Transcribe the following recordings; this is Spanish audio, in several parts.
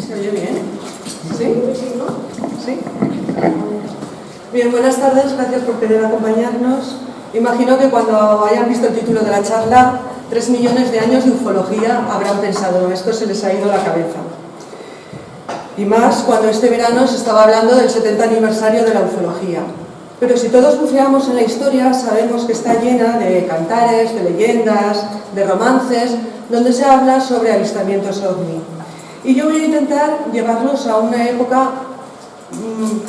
¿Se oye bien? ¿Sí? ¿Sí? Bien, buenas tardes, gracias por querer acompañarnos. Imagino que cuando hayan visto el título de la charla, 3 millones de años de ufología, habrán pensado, esto se les ha ido la cabeza. Y más cuando este verano se estaba hablando del 70 aniversario de la ufología. Pero si todos buceamos en la historia, sabemos que está llena de cantares, de leyendas, de romances, donde se habla sobre avistamientos ovni. Y yo voy a intentar llevarlos a una época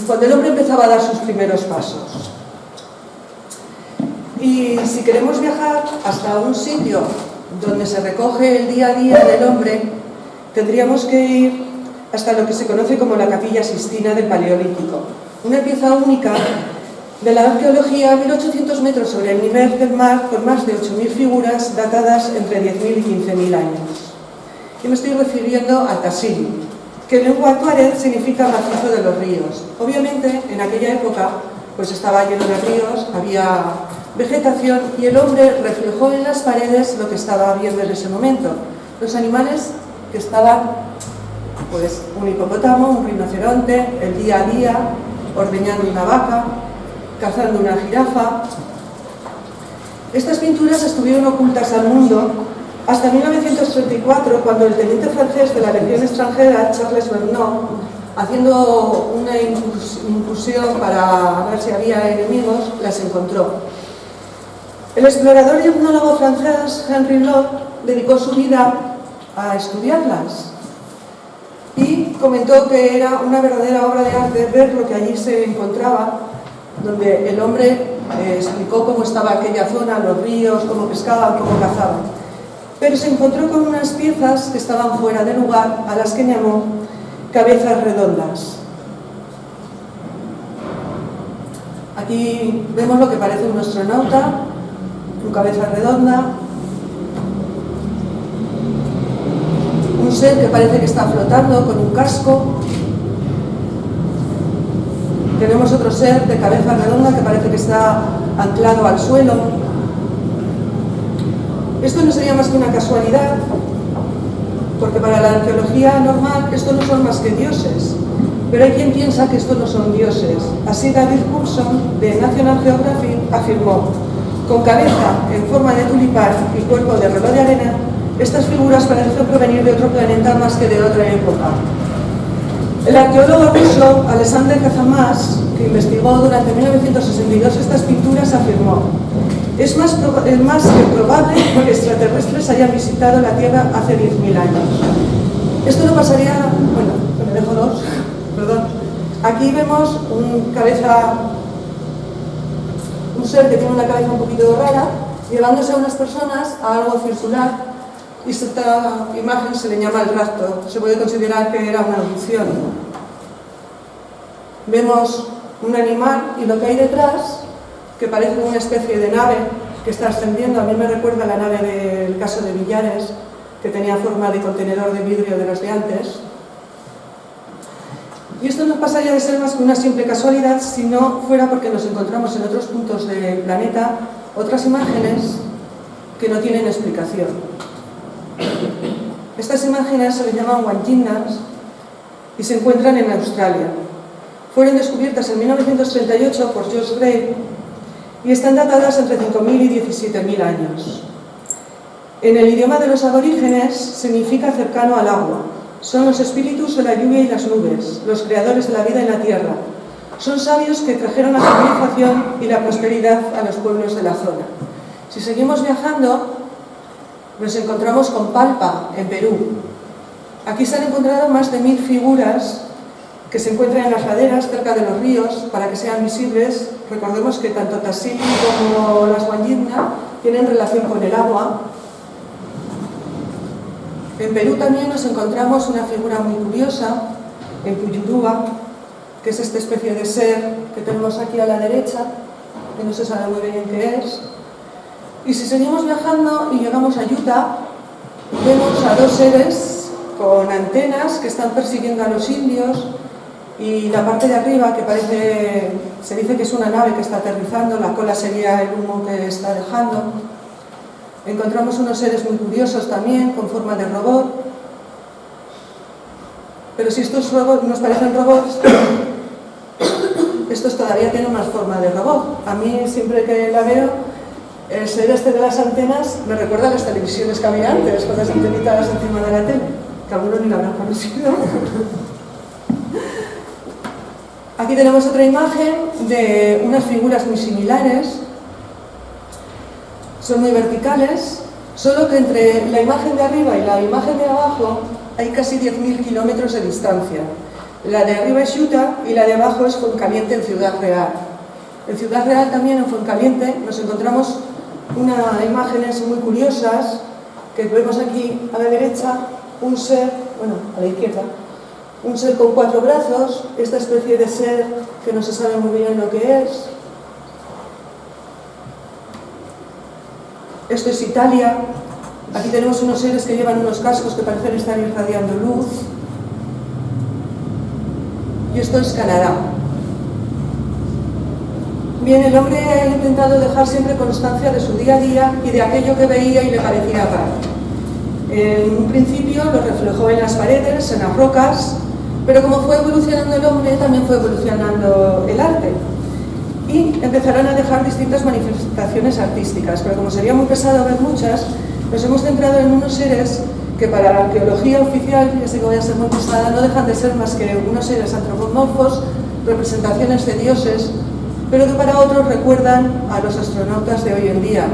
cuando el hombre empezaba a dar sus primeros pasos. Y si queremos viajar hasta un sitio donde se recoge el día a día del hombre, tendríamos que ir hasta lo que se conoce como la Capilla Sistina del Paleolítico, una pieza única de la arqueología a 1800 metros sobre el nivel del mar, con más de 8000 figuras datadas entre 10.000 y 15.000 años. Y me estoy refiriendo al Tassili, que en lengua tuareg significa macizo de los ríos. Obviamente, en aquella época, pues estaba lleno de ríos, había vegetación y el hombre reflejó en las paredes lo que estaba viendo en ese momento. Los animales que estaban, pues un hipopótamo, un rinoceronte, el día a día, ordeñando una vaca, cazando una jirafa. Estas pinturas estuvieron ocultas al mundo hasta 1934, cuando el teniente francés de la Legión extranjera, Charles Bernot, haciendo una incursión para ver si había enemigos, las encontró. El explorador y etnólogo francés Henri Lot dedicó su vida a estudiarlas y comentó que era una verdadera obra de arte ver lo que allí se encontraba, donde el hombre explicó cómo estaba aquella zona, los ríos, cómo pescaban, cómo cazaban. Pero se encontró con unas piezas que estaban fuera de lugar, a las que llamó cabezas redondas. Aquí vemos lo que parece un astronauta, con cabeza redonda, un ser que parece que está flotando con un casco. Tenemos otro ser de cabeza redonda que parece que está anclado al suelo. Esto no sería más que una casualidad, porque para la arqueología normal esto no son más que dioses, pero hay quien piensa que esto no son dioses. Así David Coulson, de National Geographic, afirmó: con cabeza en forma de tulipán y cuerpo de reloj de arena, estas figuras parecen provenir de otro planeta más que de otra época. El arqueólogo ruso Alexander Kazamas, que investigó durante 1962 estas pinturas, afirmó: es más que probable que extraterrestres hayan visitado la Tierra hace 10.000 años. Esto no pasaría... Bueno, me dejo dos, perdón. Aquí vemos un ser que tiene una cabeza un poquito rara, llevándose a unas personas a algo circular, y esta imagen se le llama el rapto. Se puede considerar que era una abducción. Vemos un animal y lo que hay detrás, que parece una especie de nave que está ascendiendo. A mí me recuerda a la nave del caso de Villares, que tenía forma de contenedor de vidrio de los de antes. Y esto no pasaría de ser más que una simple casualidad si no fuera porque nos encontramos en otros puntos del planeta otras imágenes que no tienen explicación. Estas imágenes se les llaman wanjinas y se encuentran en Australia. Fueron descubiertas en 1938 por George Gray y están datadas entre 5.000 y 17.000 años. En el idioma de los aborígenes significa cercano al agua. Son los espíritus de la lluvia y las nubes, los creadores de la vida en la tierra. Son sabios que trajeron la civilización y la prosperidad a los pueblos de la zona. Si seguimos viajando, nos encontramos con Palpa, en Perú. Aquí se han encontrado más de 1000 figuras que se encuentran en las laderas cerca de los ríos para que sean visibles. Recordemos que tanto Tassili como las Wanjina tienen relación con el agua. En Perú también nos encontramos una figura muy curiosa, en Puyurúa, que es esta especie de ser que tenemos aquí a la derecha, que no se sabe muy bien qué es. Y si seguimos viajando y llegamos a Utah, vemos a dos seres con antenas que están persiguiendo a los indios, y la parte de arriba, que se dice que es una nave que está aterrizando, la cola sería el humo que está dejando. Encontramos unos seres muy curiosos también, con forma de robot. Pero si estos robots nos parecen robots, estos todavía tienen más forma de robot. A mí, siempre que la veo, el ser este de las antenas me recuerda a las televisiones que había antes, con las antenitas encima de la tele, que algunos ni la habrán conocido. Aquí tenemos otra imagen de unas figuras muy similares. Son muy verticales, solo que entre la imagen de arriba y la imagen de abajo hay casi 10.000 kilómetros de distancia. La de arriba es Utah y la de abajo es Fuencaliente, en Ciudad Real. En Ciudad Real, también en Fuencaliente, nos encontramos unas imágenes muy curiosas que vemos aquí a la derecha, un ser, bueno, a la izquierda, un ser con 4 brazos, esta especie de ser que no se sabe muy bien lo que es. Esto es Italia. Aquí tenemos unos seres que llevan unos cascos que parecen estar irradiando luz. Y esto es Canadá. Bien, el hombre ha intentado dejar siempre constancia de su día a día y de aquello que veía y le parecía raro. En un principio lo reflejó en las paredes, en las rocas, pero como fue evolucionando el hombre, también fue evolucionando el arte. Y empezaron a dejar distintas manifestaciones artísticas, pero como sería muy pesado ver muchas, nos hemos centrado en unos seres que para la arqueología oficial, ya sé que voy a ser muy pesada, no dejan de ser más que unos seres antropomorfos, representaciones de dioses, pero que para otros recuerdan a los astronautas de hoy en día.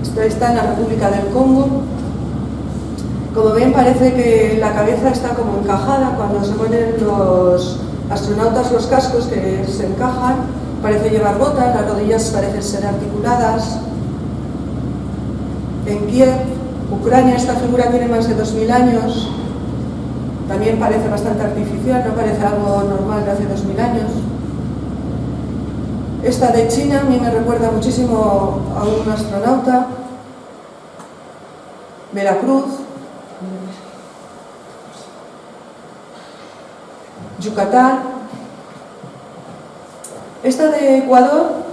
Esto está en la República del Congo. Como ven, parece que la cabeza está como encajada cuando se ponen los astronautas los cascos, que se encajan, parece llevar botas, las rodillas parecen ser articuladas. En Kiev, Ucrania, esta figura tiene más de 2000 años, también parece bastante artificial, no parece algo normal de hace 2000 años. Esta de China a mí me recuerda muchísimo a un astronauta. Veracruz, Yucatán. Esta de Ecuador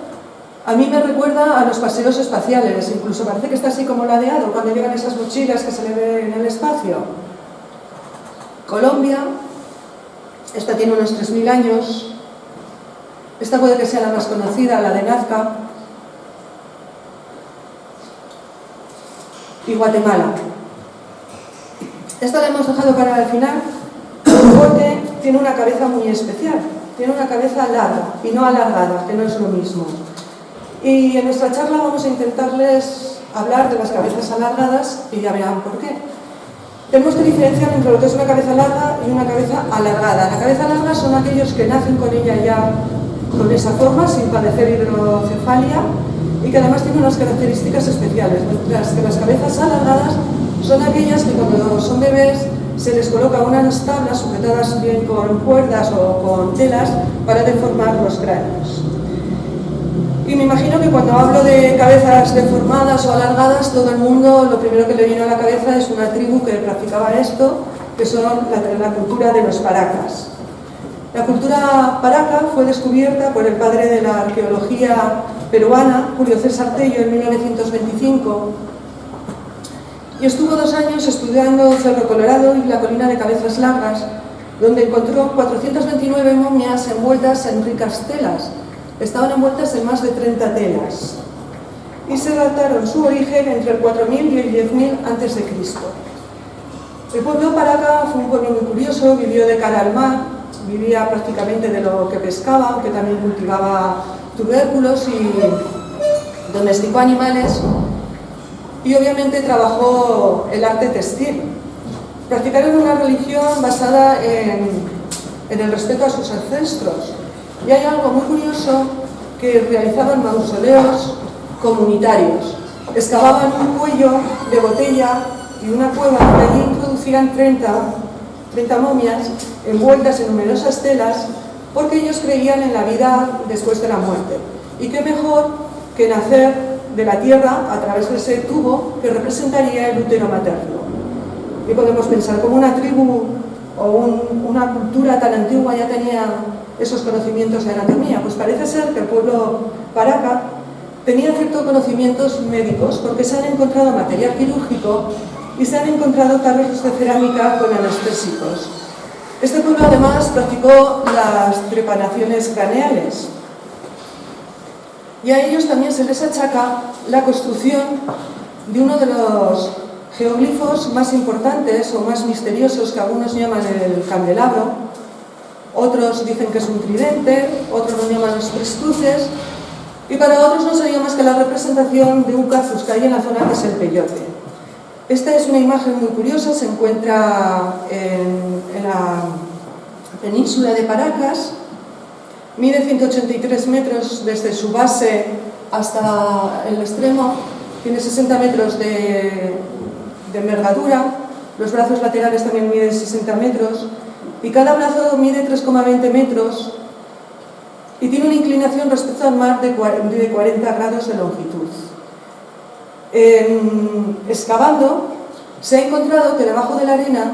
a mí me recuerda a los paseos espaciales, incluso parece que está así como ladeado cuando llegan esas mochilas que se le ve en el espacio. Colombia, esta tiene unos 3000 años, esta puede que sea la más conocida, la de Nazca. Y Guatemala. Esta la hemos dejado para el final porque tiene una cabeza muy especial, tiene una cabeza larga y no alargada, que no es lo mismo. Y en nuestra charla vamos a intentarles hablar de las cabezas alargadas y ya verán por qué. Tenemos que diferenciar entre lo que es una cabeza larga y una cabeza alargada. La cabeza larga son aquellos que nacen con ella ya con esa forma, sin padecer hidrocefalia, y que además tienen unas características especiales, mientras que las cabezas alargadas son aquellas que cuando son bebés se les coloca unas tablas sujetadas bien con cuerdas o con telas para deformar los cráneos. Y me imagino que cuando hablo de cabezas deformadas o alargadas, todo el mundo lo primero que le viene a la cabeza es una tribu que practicaba esto, que son la cultura de los paracas. La cultura paraca fue descubierta por el padre de la arqueología peruana, Julio César Tello, en 1925, y estuvo 2 años estudiando Cerro Colorado y la colina de Cabezas Largas, donde encontró 429 momias envueltas en ricas telas. Estaban envueltas en más de 30 telas y se dataron su origen entre el 4000 y el 10.000 a.C. El pueblo paraca fue un pueblo muy curioso, vivió de cara al mar, vivía prácticamente de lo que pescaba, aunque también cultivaba tubérculos y domesticó animales, y obviamente trabajó el arte textil. Practicaron una religión basada en el respeto a sus ancestros. Y hay algo muy curioso, que realizaban mausoleos comunitarios. Excavaban un cuello de botella y una cueva donde allí introducían 30 momias envueltas en numerosas telas, porque ellos creían en la vida después de la muerte. Y qué mejor que nacer de la tierra a través de ese tubo que representaría el útero materno. Y podemos pensar cómo una tribu o una cultura tan antigua ya tenía esos conocimientos de anatomía. Pues parece ser que el pueblo paraca tenía ciertos conocimientos médicos, porque se han encontrado material quirúrgico y se han encontrado tarros de cerámica con anestésicos. Este pueblo además practicó las trepanaciones craneales y a ellos también se les achaca la construcción de uno de los geoglifos más importantes o más misteriosos que algunos llaman el candelabro, otros dicen que es un tridente, otros lo llaman los tres cruces y para otros no sería más que la representación de un cactus que hay en la zona que es el peyote. Esta es una imagen muy curiosa, se encuentra en la península de Paracas, mide 183 metros desde su base hasta el extremo, tiene 60 metros de envergadura, los brazos laterales también miden 60 metros y cada brazo mide 3,20 metros y tiene una inclinación respecto al mar de 40 grados de longitud. Excavando se ha encontrado que debajo de la arena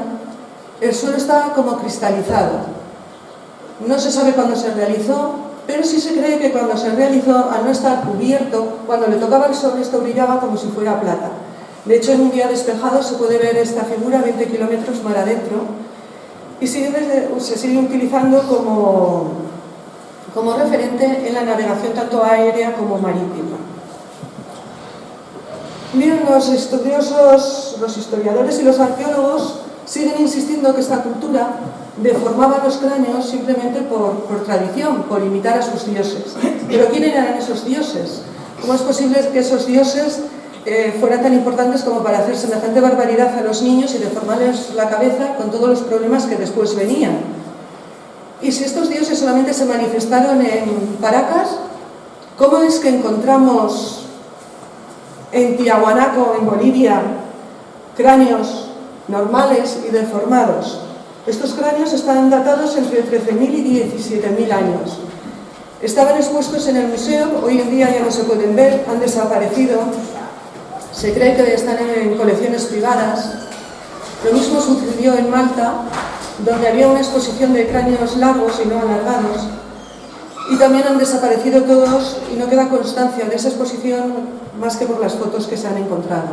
el suelo está como cristalizado. No se sabe cuándo se realizó, pero sí se cree que cuando se realizó, al no estar cubierto, cuando le tocaba el sol, esto brillaba como si fuera plata. De hecho, en un día despejado se puede ver esta figura 20 kilómetros mar adentro y se sigue utilizando como referente en la navegación tanto aérea como marítima. Bien, los historiadores y los arqueólogos siguen insistiendo que esta cultura deformaba los cráneos simplemente por tradición, por imitar a sus dioses. Pero ¿quién eran esos dioses? ¿Cómo es posible que esos dioses fueran tan importantes como para hacer semejante barbaridad a los niños y deformarles la cabeza con todos los problemas que después venían? Y si estos dioses solamente se manifestaron en Paracas, ¿cómo es que encontramos en Tiahuanaco, en Bolivia, cráneos normales y deformados? Estos cráneos están datados entre 13.000 y 17.000 años. Estaban expuestos en el museo, hoy en día ya no se pueden ver, han desaparecido. Se cree que están en colecciones privadas. Lo mismo sucedió en Malta, donde había una exposición de cráneos largos y no alargados. Y también han desaparecido todos y no queda constancia de esa exposición más que por las fotos que se han encontrado.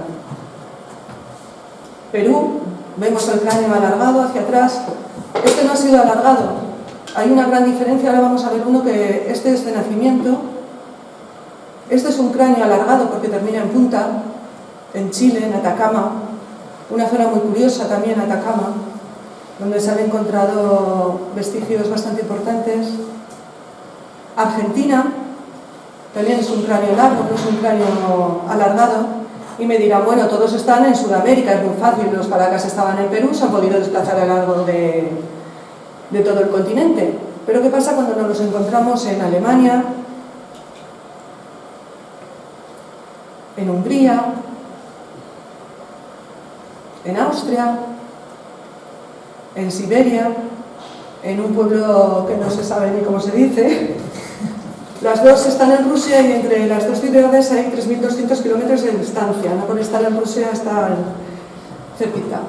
Perú, vemos el cráneo alargado hacia atrás. Este no ha sido alargado. Hay una gran diferencia, ahora vamos a ver uno que este es de nacimiento. Este es un cráneo alargado porque termina en punta, en Chile, en Atacama. Una zona muy curiosa también, Atacama, donde se han encontrado vestigios bastante importantes. Argentina, también es un cráneo largo, no es un cráneo alargado. Y me dirán, bueno, todos están en Sudamérica, es muy fácil, los Paracas estaban en Perú, se han podido desplazar a lo largo de todo el continente. Pero ¿qué pasa cuando nos los encontramos en Alemania, en Hungría, en Austria, en Siberia, en un pueblo que no se sabe ni cómo se dice? Las dos están en Rusia y entre las dos ciudades hay 3.200 kilómetros de distancia. No por estar en Rusia, está cerquita.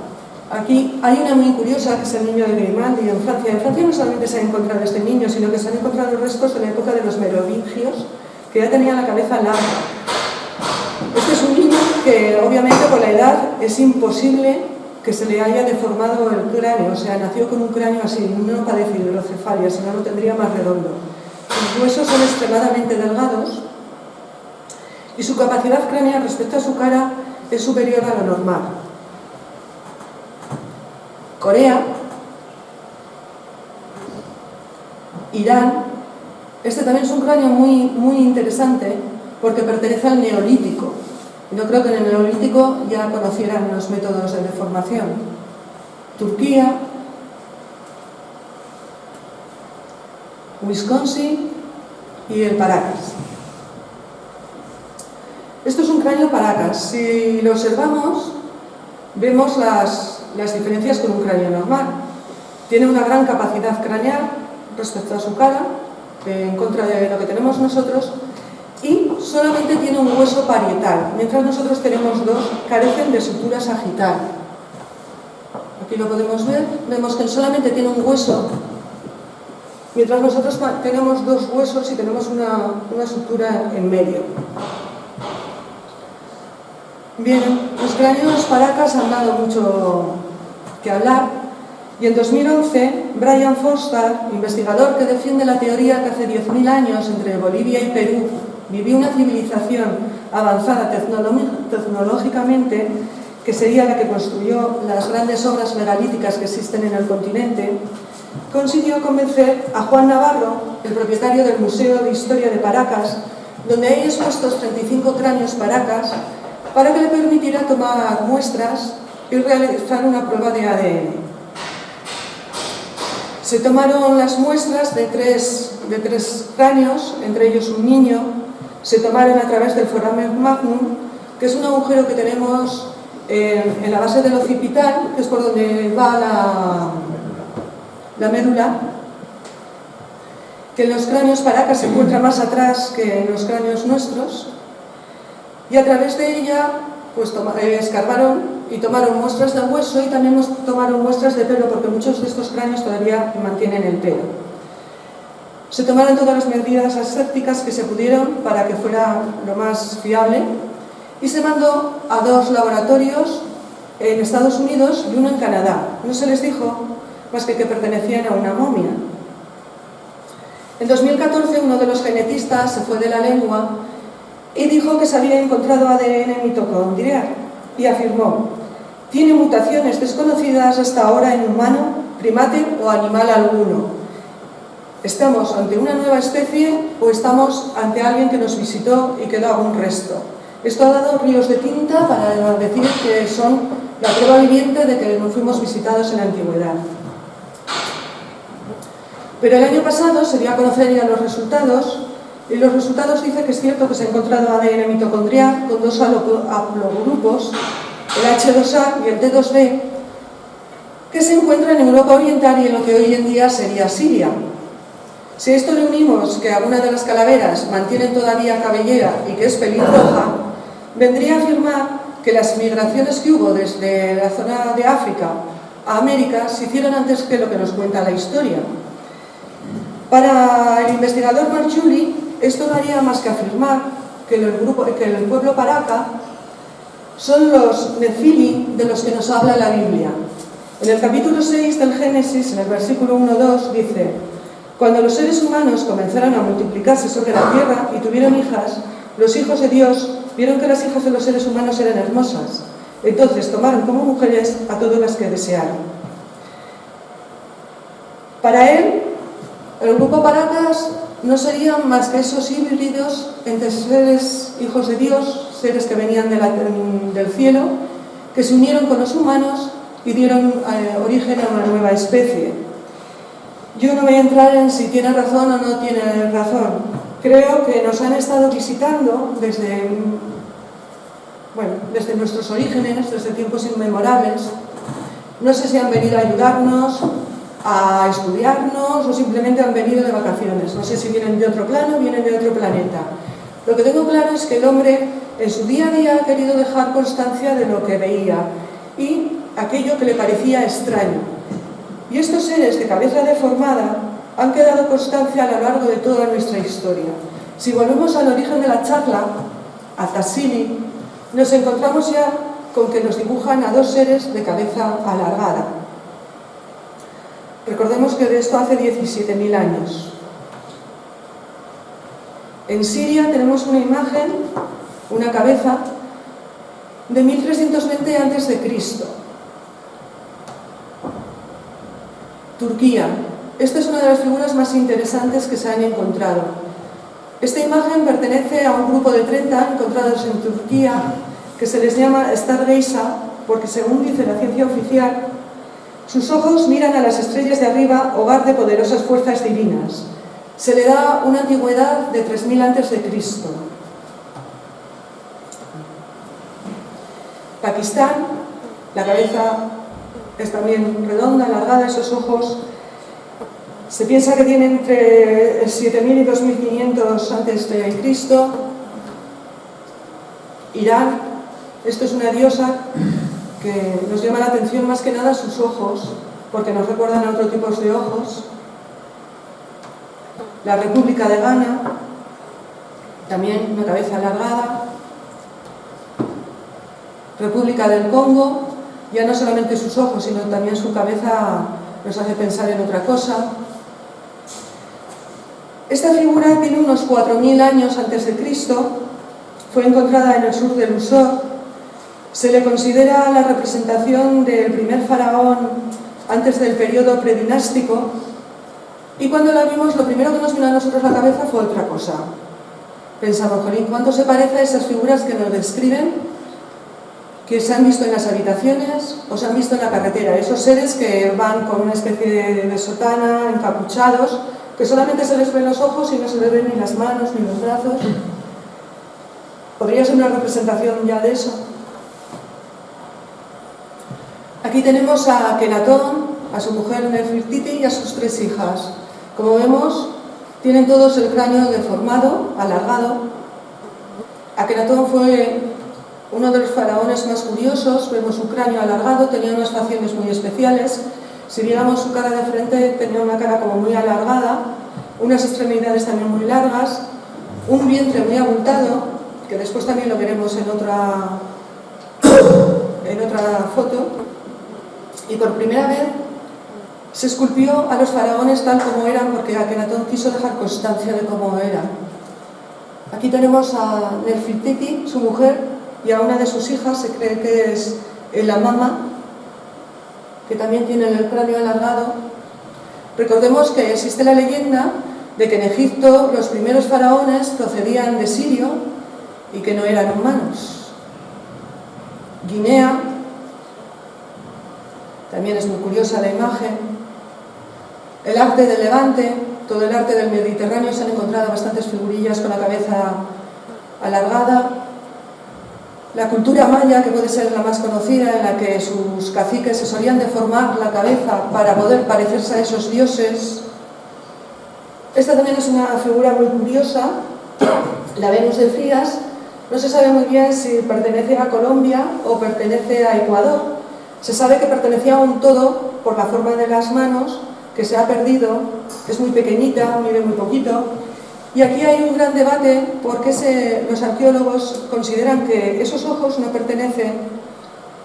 Aquí hay una muy curiosa, que es el niño de Grimaldi en Francia. En Francia no solamente se ha encontrado este niño, sino que se han encontrado restos de la época de los merovingios, que ya tenían la cabeza larga. Este es un niño que, obviamente, con la edad es imposible que se le haya deformado el cráneo. O sea, nació con un cráneo así, no padece hidrocefalia, sino lo tendría más redondo. Sus huesos son extremadamente delgados y su capacidad craneal respecto a su cara es superior a lo normal. Corea, Irán, este también es un cráneo muy interesante porque pertenece al Neolítico. No creo que en el Neolítico ya conocieran los métodos de deformación. Turquía, Wisconsin y el Paracas. Esto es un cráneo Paracas. Si lo observamos, vemos las diferencias con un cráneo normal. Tiene una gran capacidad craneal respecto a su cara, en contra de lo que tenemos nosotros, y solamente tiene un hueso parietal, mientras nosotros tenemos dos, carecen de sutura sagital. Aquí lo podemos ver, vemos que solamente tiene un hueso, mientras nosotros tenemos dos huesos y tenemos una sutura en medio. Bien, nos cráneos paracas han dado mucho que hablar y en 2011 Brian Foster, investigador que defiende la teoría que hace 10.000 años entre Bolivia y Perú vivió una civilización avanzada tecnológicamente, que sería la que construyó las grandes obras megalíticas que existen en el continente, consiguió convencer a Juan Navarro, el propietario del Museo de Historia de Paracas, donde hay expuestos 35 cráneos paracas, para que le permitiera tomar muestras y realizar una prueba de ADN. Se tomaron las muestras de tres cráneos, entre ellos un niño, se tomaron a través del foramen magnum, que es un agujero que tenemos en la base del occipital, que es por donde va la médula, que en los cráneos paracas se encuentra más atrás que en los cráneos nuestros, y a través de ella pues escarbaron y tomaron muestras de hueso y también tomaron muestras de pelo, porque muchos de estos cráneos todavía mantienen el pelo. Se tomaron todas las medidas asépticas que se pudieron para que fuera lo más fiable y se mandó a 2 laboratorios en Estados Unidos y uno en Canadá. No se les dijo más que pertenecían a una momia. En 2014 uno de los genetistas se fue de la lengua y dijo que se había encontrado ADN mitocondrial y afirmó: tiene mutaciones desconocidas hasta ahora en humano, primate o animal alguno. ¿Estamos ante una nueva especie o estamos ante alguien que nos visitó y quedó algún resto? Esto ha dado ríos de tinta para decir que son la prueba viviente de que no fuimos visitados en la antigüedad. Pero el año pasado se dio a conocer ya los resultados, y los resultados dicen que es cierto que se ha encontrado ADN mitocondrial con 2 haplogrupos, el H2A y el T2B, que se encuentran en Europa Oriental y en lo que hoy en día sería Siria. Si a esto le unimos que algunas de las calaveras mantienen todavía cabellera y que es pelirroja, vendría a afirmar que las migraciones que hubo desde la zona de África a América se hicieron antes que lo que nos cuenta la historia. Para el investigador Marchuli, esto no haría más que afirmar que el pueblo paraca son los Nefilim de los que nos habla la Biblia. En el capítulo 6 del Génesis, en el versículo 1-2, dice: cuando los seres humanos comenzaron a multiplicarse sobre la tierra y tuvieron hijas, los hijos de Dios vieron que las hijas de los seres humanos eran hermosas. Entonces tomaron como mujeres a todas las que desearon. Para él, el grupo Paracas no serían más que esos híbridos entre seres hijos de Dios, seres que venían del cielo, que se unieron con los humanos y dieron origen a una nueva especie. Yo no voy a entrar en si tiene razón o no tiene razón. Creo que nos han estado visitando desde nuestros orígenes, desde tiempos inmemorables. No sé si han venido a ayudarnos, a estudiarnos o simplemente han venido de vacaciones. No sé si vienen de otro plano o vienen de otro planeta. Lo que tengo claro es que el hombre en su día a día ha querido dejar constancia de lo que veía y aquello que le parecía extraño. Y estos seres de cabeza deformada han quedado constancia a lo largo de toda nuestra historia. Si volvemos al origen de la charla, a Tassili, nos encontramos ya con que nos dibujan a 2 seres de cabeza alargada. Recordemos que de esto hace 17.000 años. En Siria tenemos una imagen, una cabeza, de 1320 a.C. Turquía. Esta es una de las figuras más interesantes que se han encontrado. Esta imagen pertenece a un grupo de 30 encontrados en Turquía que se les llama Stargazer porque, según dice la ciencia oficial, sus ojos miran a las estrellas de arriba, hogar de poderosas fuerzas divinas. Se le da una antigüedad de 3000 a.C. Pakistán, la cabeza es también redonda, alargada, esos ojos. Se piensa que tiene entre 7000 y 2500 a.C. Irán, esto es una diosa que nos llama la atención más que nada sus ojos, porque nos recuerdan a otro tipo de ojos. La República de Ghana, también una cabeza alargada. República del Congo, ya no solamente sus ojos, sino también su cabeza nos hace pensar en otra cosa. Esta figura tiene unos 4000 años antes de Cristo, fue encontrada en el sur de Lusor, se le considera la representación del primer faraón antes del periodo predinástico, y cuando la vimos, lo primero que nos vino a nosotros a la cabeza fue otra cosa. Pensamos, jolín, ¿cuánto se parece a esas figuras que nos describen, que se han visto en las habitaciones o se han visto en la carretera? Esos seres que van con una especie de sotana, encapuchados, que solamente se les ven los ojos y no se les ven ni las manos ni los brazos. ¿Podría ser una representación ya de eso? Aquí tenemos a Akenatón, a su mujer Nefertiti y a sus 3 hijas. Como vemos, tienen todos el cráneo deformado, alargado. Akenatón fue uno de los faraones más curiosos. Vemos su cráneo alargado, tenía unas facciones muy especiales. Si viéramos su cara de frente, tenía una cara como muy alargada, unas extremidades también muy largas, un vientre muy abultado, que después también lo veremos en otra foto. Y por primera vez se esculpió a los faraones tal como eran, porque Akenatón quiso dejar constancia de cómo eran. Aquí tenemos a Nefertiti, su mujer, y a una de sus hijas, se cree que es la Mama, que también tiene el cráneo alargado. Recordemos que existe la leyenda de que en Egipto los primeros faraones procedían de Sirio y que no eran humanos. Guinea, también es muy curiosa la imagen. El arte del Levante, todo el arte del Mediterráneo, se han encontrado bastantes figurillas con la cabeza alargada. La cultura maya, que puede ser la más conocida, en la que sus caciques se solían deformar la cabeza para poder parecerse a esos dioses. Esta también es una figura muy curiosa, la Venus de Frías. No se sabe muy bien si pertenece a Colombia o pertenece a Ecuador. Se sabe que pertenecía a un todo por la forma de las manos, que se ha perdido, es muy pequeñita, mide muy poquito. Y aquí hay un gran debate porque los arqueólogos consideran que esos ojos no pertenecen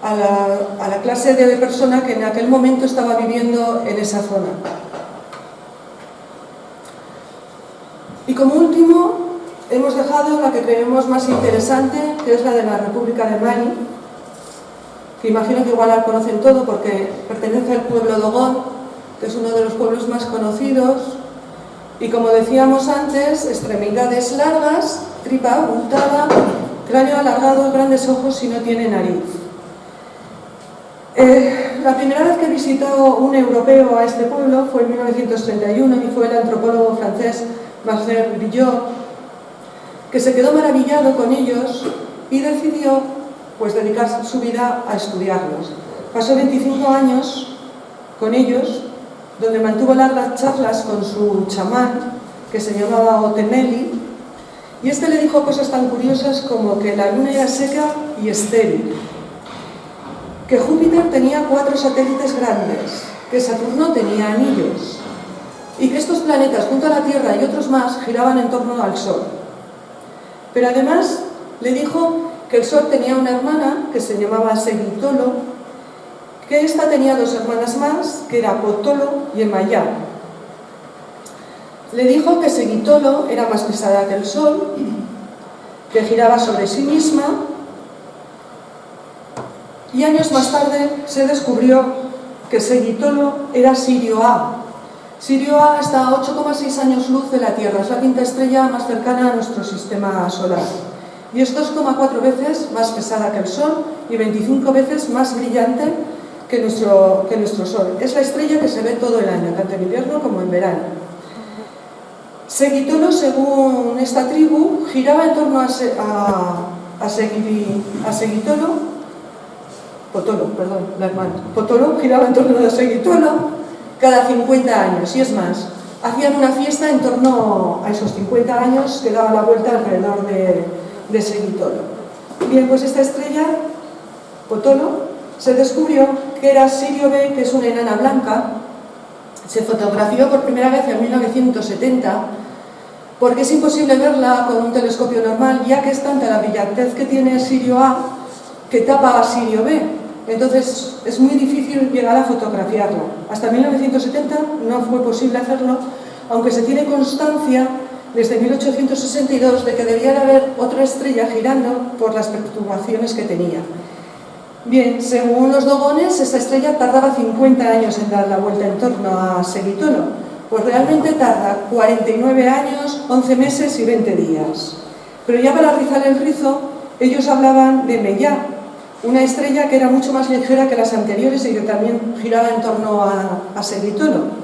a la clase de persona que en aquel momento estaba viviendo en esa zona. Y como último, hemos dejado la que creemos más interesante, que es la de la República de Mali, que imagino que igual la conocen todo porque pertenece al pueblo Dogon, que es uno de los pueblos más conocidos. Y como decíamos antes, extremidades largas, tripa abultada, cráneo alargado, grandes ojos y no tiene nariz. La primera vez que visitó un europeo a este pueblo fue en 1931 y fue el antropólogo francés Marcel Brillot, que se quedó maravillado con ellos y decidió dedicar su vida a estudiarlos. Pasó 25 años con ellos, donde mantuvo largas charlas con su chamán, que se llamaba Otemeli, y este le dijo cosas tan curiosas como que la luna era seca y estéril, que Júpiter tenía 4 satélites grandes, que Saturno tenía anillos, y que estos planetas, junto a la Tierra y otros más, giraban en torno al Sol. Pero además le dijo que el Sol tenía una hermana, que se llamaba Segitolo, que esta tenía 2 hermanas más, que era Potolo y Emayá. Le dijo que Segitolo era más pesada que el Sol, que giraba sobre sí misma, y años más tarde se descubrió que Segitolo era Sirio A. Sirio A está a 8,6 años luz de la Tierra, es la 5ª estrella más cercana a nuestro sistema solar. Y es 2,4 veces más pesada que el Sol y 25 veces más brillante que nuestro Sol. Es la estrella que se ve todo el año, tanto en invierno como en verano. Segitolo, según esta tribu, giraba en torno a Segitolo, Potolo giraba en torno a Segitolo cada 50 años, y es más, hacían una fiesta en torno a esos 50 años que daba la vuelta alrededor de Segitolo. Bien, pues esta estrella, Potolo, se descubrió que era Sirio B, que es una enana blanca. Se fotografió por primera vez en 1970, porque es imposible verla con un telescopio normal, ya que es tanta la brillantez que tiene Sirio A, que tapa a Sirio B. Entonces es muy difícil llegar a fotografiarla. Hasta 1970 no fue posible hacerlo, aunque se tiene constancia desde 1862 de que debía de haber otra estrella girando por las perturbaciones que tenía. Bien, según los dogones, esta estrella tardaba 50 años en dar la vuelta en torno a Segitono. Pues realmente tarda 49 años, 11 meses y 20 días. Pero ya para rizar el rizo, ellos hablaban de Mellá, una estrella que era mucho más ligera que las anteriores y que también giraba en torno a Segitono.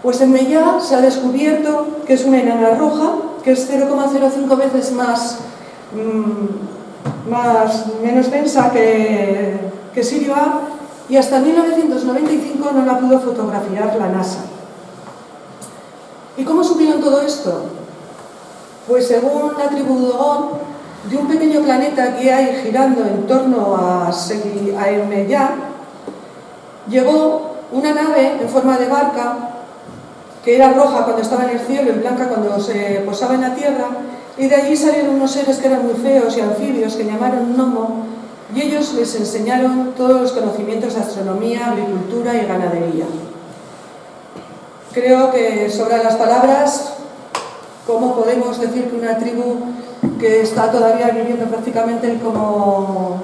Pues en Mellá se ha descubierto que es una enana roja, que es 0,05 veces menos densa que Sirio A, y hasta 1995 no la pudo fotografiar la NASA. ¿Y cómo supieron todo esto? Pues según la tribu Dogon, de un pequeño planeta que hay girando en torno a Mellá, llegó una nave en forma de barca, que era roja cuando estaba en el cielo y blanca cuando se posaba en la tierra, y de allí salieron unos seres que eran muy feos y anfibios que llamaron Nomo, y ellos les enseñaron todos los conocimientos de astronomía, agricultura y ganadería. Creo que sobran las palabras. ¿Cómo podemos decir que una tribu que está todavía viviendo prácticamente como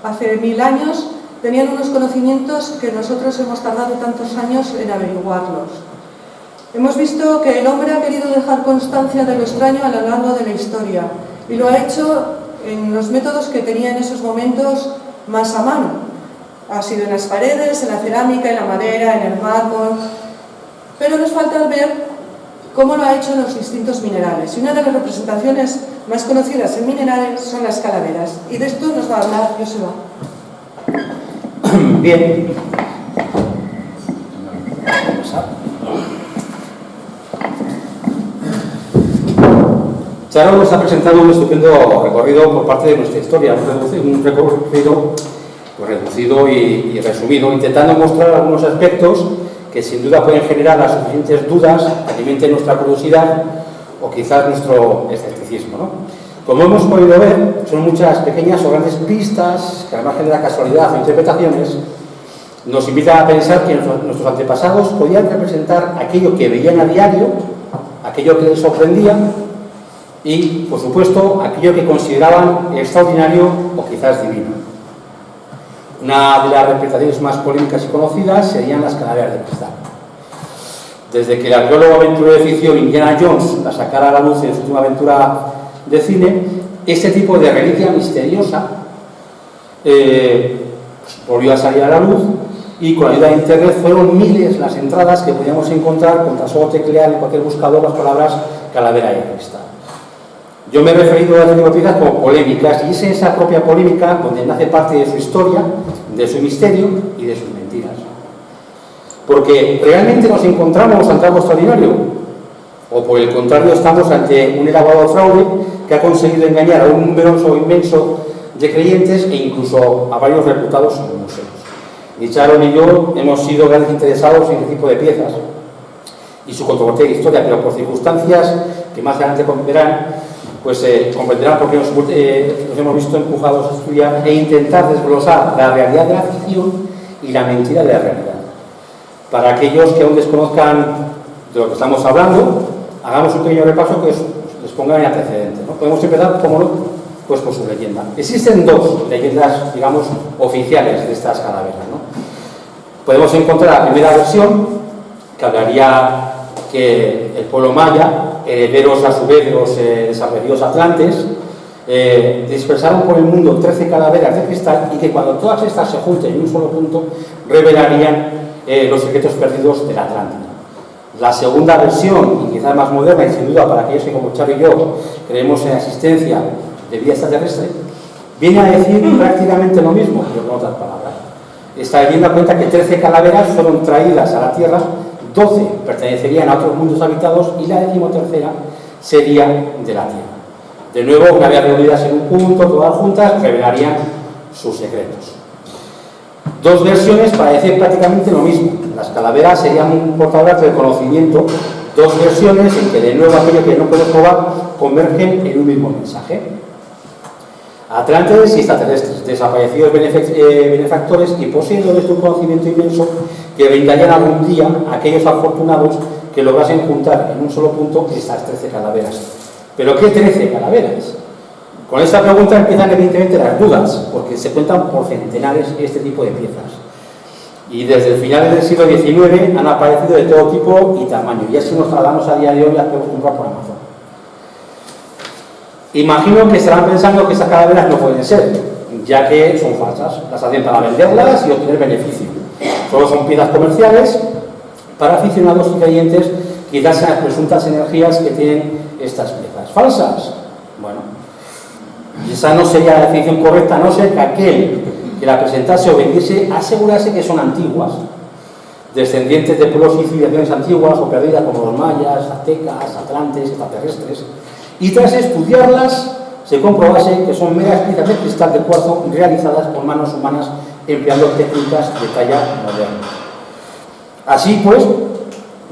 hace 1000 años tenían unos conocimientos que nosotros hemos tardado tantos años en averiguarlos? Hemos visto que el hombre ha querido dejar constancia de lo extraño a lo largo de la historia y lo ha hecho en los métodos que tenía en esos momentos más a mano. Ha sido en las paredes, en la cerámica, en la madera, en el mármol, pero nos falta ver cómo lo ha hecho en los distintos minerales. Y una de las representaciones más conocidas en minerales son las calaveras. Y de esto nos va a hablar Joseba. Bien. Charo nos ha presentado un estupendo recorrido por parte de nuestra historia, un recorrido pues, reducido y resumido, intentando mostrar algunos aspectos que sin duda pueden generar las suficientes dudas, que alimenten nuestra curiosidad o quizás nuestro escepticismo, ¿no? Como hemos podido ver, son muchas pequeñas o grandes pistas que, al margen de la casualidad o interpretaciones, nos invitan a pensar que nuestros antepasados podían representar aquello que veían a diario, aquello que les sorprendía y, por supuesto, aquello que consideraban extraordinario o quizás divino. Una de las representaciones más polémicas y conocidas serían las calaveras de cristal. Desde que el arqueólogo aventurero de ficción Indiana Jones la sacara a la luz en su última aventura de cine, este tipo de reliquia misteriosa volvió a salir a la luz y con la ayuda de internet fueron miles las entradas que podíamos encontrar con tan solo teclear en cualquier buscador las palabras calavera de cristal. Yo me he referido a las noticias como polémicas y es esa propia polémica donde nace parte de su historia, de su misterio y de sus mentiras. Porque ¿realmente nos encontramos ante algo extraordinario? O por el contrario estamos ante un elaborado fraude que ha conseguido engañar a un numeroso inmenso de creyentes e incluso a varios reputados museos. Ni Charo ni yo hemos sido grandes interesados en este tipo de piezas y su controvertida historia, pero por circunstancias que más adelante comprenderán, pues comprenderán por qué nos hemos visto empujados a estudiar e intentar desglosar la realidad de la ficción y la mentira de la realidad. Para aquellos que aún desconozcan de lo que estamos hablando, hagamos un pequeño repaso que les ponga en antecedente, ¿no? Podemos empezar, como no, pues por su leyenda. Existen dos leyendas, digamos, oficiales de estas calaveras, ¿no? Podemos encontrar la primera versión, que hablaría que el pueblo maya, herederos a su vez de los desaparecidos atlantes, dispersaron por el mundo 13 calaveras de cristal y que cuando todas estas se junten en un solo punto, revelarían los secretos perdidos de la Atlántida. La segunda versión, y quizás más moderna y sin duda para aquellos que como Charo y yo creemos en la existencia de vida extraterrestre, viene a decir prácticamente lo mismo, pero con otras palabras. Esta leyenda cuenta que 13 calaveras fueron traídas a la Tierra, 12 pertenecerían a otros mundos habitados y la 13ª sería de la Tierra. De nuevo, una vez reunidas en un punto, todas juntas, revelarían sus secretos. Dos versiones para decir prácticamente lo mismo. Las calaveras serían portadoras del conocimiento. Dos versiones en que de nuevo aquello que no podemos probar convergen en un mismo mensaje. Atlantes y extraterrestres, desaparecidos benefactores y poseedores de un conocimiento inmenso que brindarían algún día a aquellos afortunados que lograsen juntar en un solo punto estas 13 calaveras. ¿Pero qué 13 calaveras? Con esta pregunta empiezan evidentemente las dudas, porque se cuentan por centenares este tipo de piezas. Y desde el final del siglo XIX han aparecido de todo tipo y tamaño, y así nos trasladamos a día de hoy las podemos comprar por Amazon. Imagino que estarán pensando que estas calaveras no pueden ser, ya que son falsas, las hacen para venderlas y obtener beneficio. Solo son piezas comerciales para aficionados y creyentes, quizás sean las presuntas energías que tienen estas piezas. ¿Falsas? Bueno, esa no sería la definición correcta, a no ser que aquel que la presentase o vendiese asegurase que son antiguas, descendientes de pueblos y civilizaciones antiguas o perdidas como los mayas, aztecas, atlantes, extraterrestres, y tras estudiarlas se comprobase que son meras piezas de cristal de cuarzo realizadas por manos humanas empleando técnicas de talla moderna. Así pues,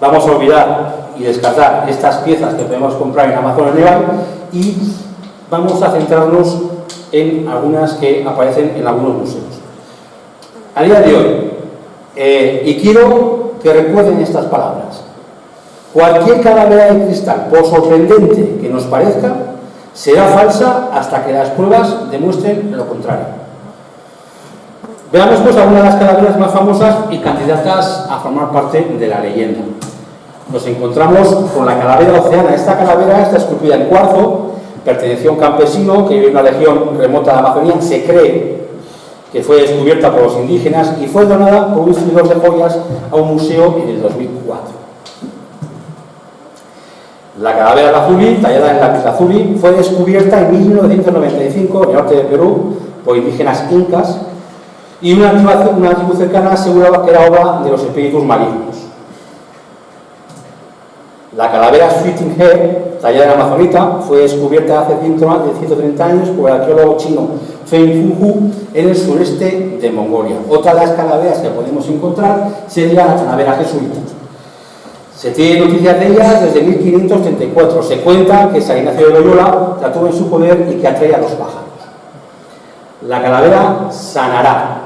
vamos a olvidar y descartar estas piezas que podemos comprar en Amazon o en eBay y vamos a centrarnos en algunas que aparecen en algunos museos. A día de hoy, y quiero que recuerden estas palabras, cualquier calavera de cristal, por sorprendente que nos parezca, será falsa hasta que las pruebas demuestren lo contrario. Veamos pues algunas de las calaveras más famosas y candidatas a formar parte de la leyenda. Nos encontramos con la calavera oceana. Esta calavera está esculpida en cuarzo, perteneció a un campesino que vive en una región remota de Amazonía. Se cree que fue descubierta por los indígenas y fue donada por un distribuidor de joyas a un museo en el 2004. La calavera lazuli, tallada en lapislázuli, fue descubierta en 1995 en el norte de Perú por indígenas incas y una tribu cercana aseguraba que era obra de los espíritus malignos. La calavera Sweeting Head, tallada en amazonita, fue descubierta hace 130 años por el arqueólogo chino Feng Fuhu en el sureste de Mongolia. Otra de las calaveras que podemos encontrar sería la calavera jesuita. Se tiene noticias de ella desde 1534. Se cuenta que San Ignacio de Loyola la tuvo en su poder y que atrae a los pájaros. La calavera Sanará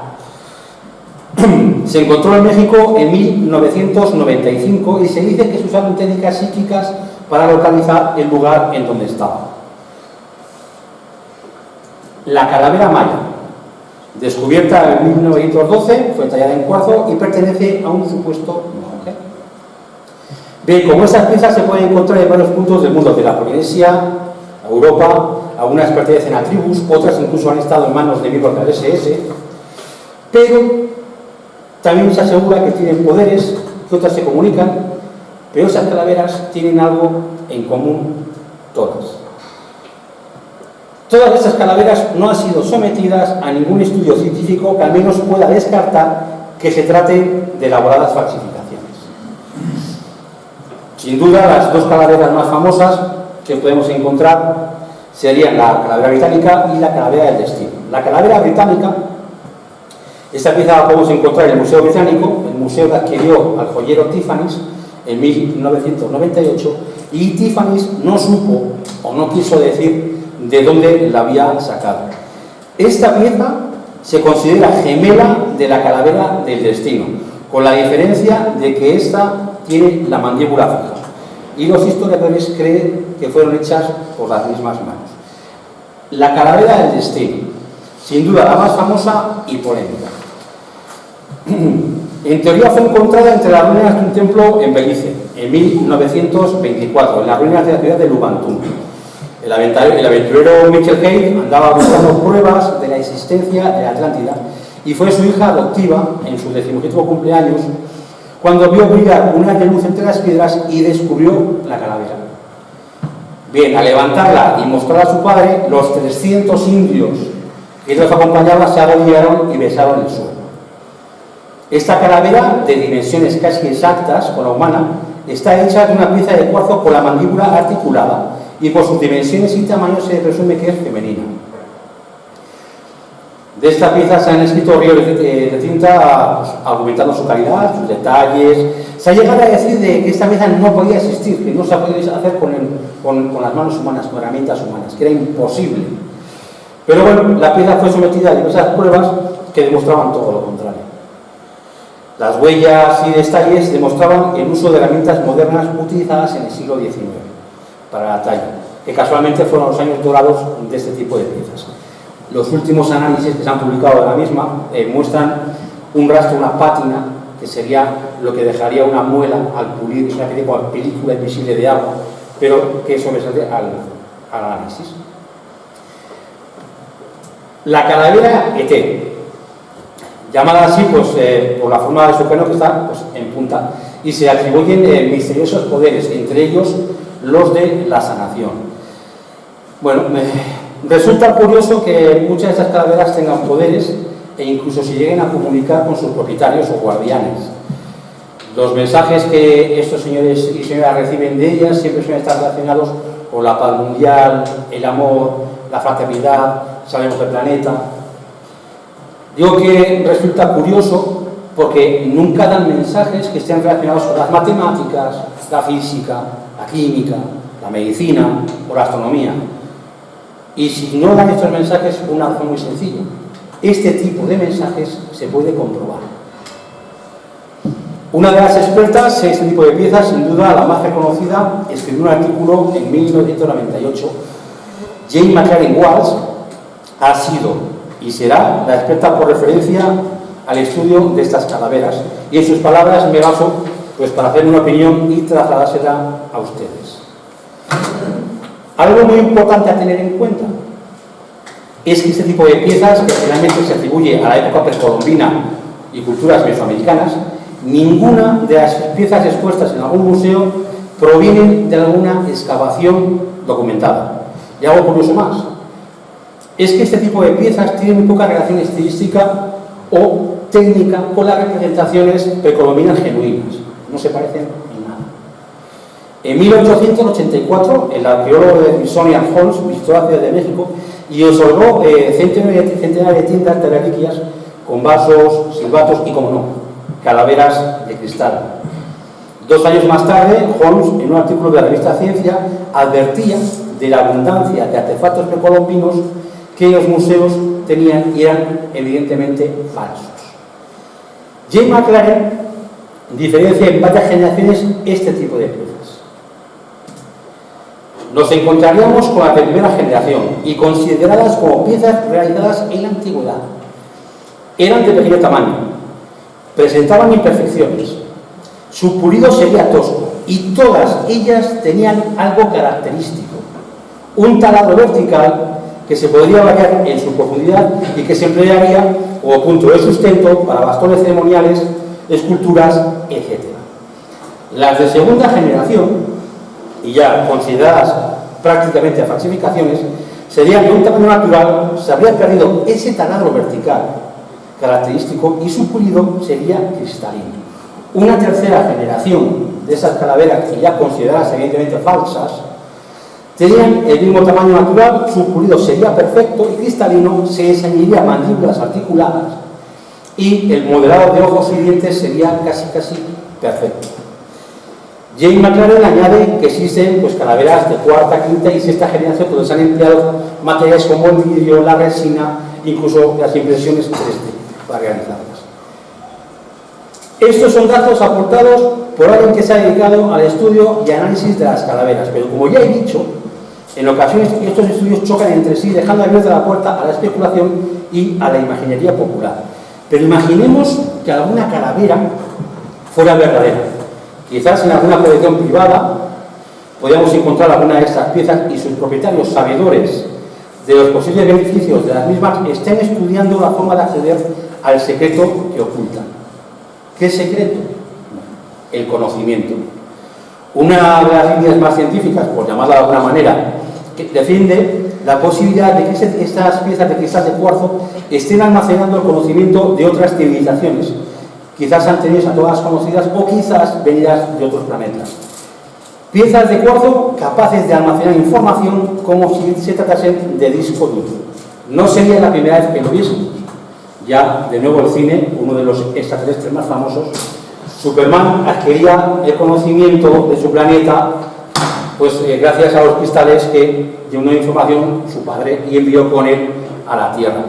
se encontró en México en 1995 y se dice que se usaron técnicas psíquicas para localizar el lugar en donde estaba. La calavera maya, descubierta en 1912, fue tallada en cuarzo y pertenece a un supuesto monje. Bien, como estas piezas se pueden encontrar en varios puntos del mundo, de la Polinesia, a Europa, algunas pertenecen a tribus, otras incluso han estado en manos de miembros del SS, pero también se asegura que tienen poderes, que otras se comunican, pero esas calaveras tienen algo en común todas. Todas estas calaveras no han sido sometidas a ningún estudio científico que al menos pueda descartar que se trate de elaboradas falsificaciones. Sin duda, las dos calaveras más famosas que podemos encontrar serían la calavera británica y la calavera del destino. La calavera británica, esta pieza la podemos encontrar en el Museo Británico, el museo que adquirió al joyero Tiffany's en 1998, y Tiffany's no supo o no quiso decir de dónde la había sacado. Esta pieza se considera gemela de la calavera del destino, con la diferencia de que esta tiene la mandíbula fija, y los historiadores creen que fueron hechas por las mismas manos. La calavera del destino, sin duda la más famosa y polémica. En teoría fue encontrada entre las ruinas de un templo en Belice, en 1924, en las ruinas de la ciudad de Lubantún. El aventurero Mitchell Hay andaba buscando pruebas de la existencia de la Atlántida y fue su hija adoptiva, en su 17º cumpleaños, cuando vio brillar una luz entre las piedras y descubrió la calavera. Bien, al levantarla y mostrarla a su padre, los 300 indios que los acompañaban se arrodillaron y besaron el suelo. Esta calavera, de dimensiones casi exactas con la humana, está hecha de una pieza de cuarzo con la mandíbula articulada y por sus dimensiones y tamaño se presume que es femenina. De esta pieza se han escrito ríos de tinta pues, argumentando su calidad, sus detalles. Se ha llegado a decir de que esta pieza no podía existir, que no se podía hacer con las manos humanas, con herramientas humanas, que era imposible. Pero bueno, la pieza fue sometida a diversas pruebas que demostraban todo lo contrario. Las huellas y detalles demostraban el uso de herramientas modernas utilizadas en el siglo XIX para la talla, que casualmente fueron los años dorados de este tipo de piezas. Los últimos análisis que se han publicado de la misma muestran un rastro, una pátina, que sería lo que dejaría una muela al pulir, es una especie como película invisible de agua, pero que sobresale al análisis. La calavera ET, llamada así pues, por la forma de su cráneo que está pues, en punta, y se atribuyen misteriosos poderes, entre ellos los de la sanación. Bueno, resulta curioso que muchas de estas calaveras tengan poderes e incluso se lleguen a comunicar con sus propietarios o guardianes. Los mensajes que estos señores y señoras reciben de ellas siempre suelen estar relacionados con la paz mundial, el amor, la fraternidad, salvemos del planeta. Digo que resulta curioso porque nunca dan mensajes que estén relacionados con las matemáticas, la física, la química, la medicina o la astronomía. Y si no dan estos mensajes, una razón muy sencilla. Este tipo de mensajes se puede comprobar. Una de las expertas en este tipo de piezas, sin duda la más reconocida, escribió un artículo en 1998. Jane McLaren Walsh ha sido y será la experta por referencia al estudio de estas calaveras. Y en sus palabras me baso pues, para hacer una opinión y trasladársela a ustedes. Algo muy importante a tener en cuenta es que este tipo de piezas, que finalmente se atribuye a la época precolombina y culturas mesoamericanas, ninguna de las piezas expuestas en algún museo provienen de alguna excavación documentada. Y algo curioso más, es que este tipo de piezas tienen muy poca relación estilística o técnica con las representaciones precolombinas genuinas. No se parecen en nada. En 1884, el arqueólogo de Smithsonian Holmes visitó la Ciudad de México y observó centenares de tintas de reliquias con vasos, silbatos y, como no, calaveras de cristal. 2 años más tarde, Holmes, en un artículo de la revista Ciencia, advertía de la abundancia de artefactos precolombinos que los museos tenían y eran evidentemente falsos. Jane McLaren diferencia en varias generaciones este tipo de piezas. Nos encontraríamos con la de primera generación y consideradas como piezas realizadas en la antigüedad. Eran de pequeño tamaño, presentaban imperfecciones, su pulido sería tosco y todas ellas tenían algo característico, un taladro vertical que se podría variar en su profundidad y que se emplearía como punto de sustento para bastones ceremoniales, esculturas, etc. Las de segunda generación, y ya consideradas prácticamente falsificaciones, serían de un tamaño natural, se habría perdido ese taladro vertical característico y su pulido sería cristalino. Una tercera generación de esas calaveras, que ya consideradas evidentemente falsas, tenían el mismo tamaño natural, su pulido sería perfecto y cristalino, se enseñaría mandíbulas articuladas y el modelado de ojos y dientes sería casi perfecto. Jane McLaren añade que existen pues, calaveras de cuarta, quinta y sexta generación donde se han empleado materiales como el vidrio, la resina, incluso las impresiones 3D para realizarlas. Estos son datos aportados por alguien que se ha dedicado al estudio y análisis de las calaveras, pero como ya he dicho, en ocasiones estos estudios chocan entre sí, dejando abierta la puerta a la especulación y a la imaginería popular. Pero imaginemos que alguna calavera fuera verdadera. Quizás en alguna colección privada podríamos encontrar alguna de estas piezas y sus propietarios, sabedores de los posibles beneficios de las mismas, estén estudiando la forma de acceder al secreto que ocultan. ¿Qué secreto? El conocimiento. Una de las líneas más científicas, por llamarla de alguna manera, que defiende la posibilidad de que estas piezas de cristal de cuarzo estén almacenando el conocimiento de otras civilizaciones, quizás anteriores a todas conocidas o quizás venidas de otros planetas. Piezas de cuarzo capaces de almacenar información como si se tratasen de disco duro. No sería la primera vez que lo viésemos. Ya, de nuevo, el cine, uno de los extraterrestres más famosos, Superman adquiría el conocimiento de su planeta pues gracias a los cristales que llenó de información su padre y envió con él a la Tierra.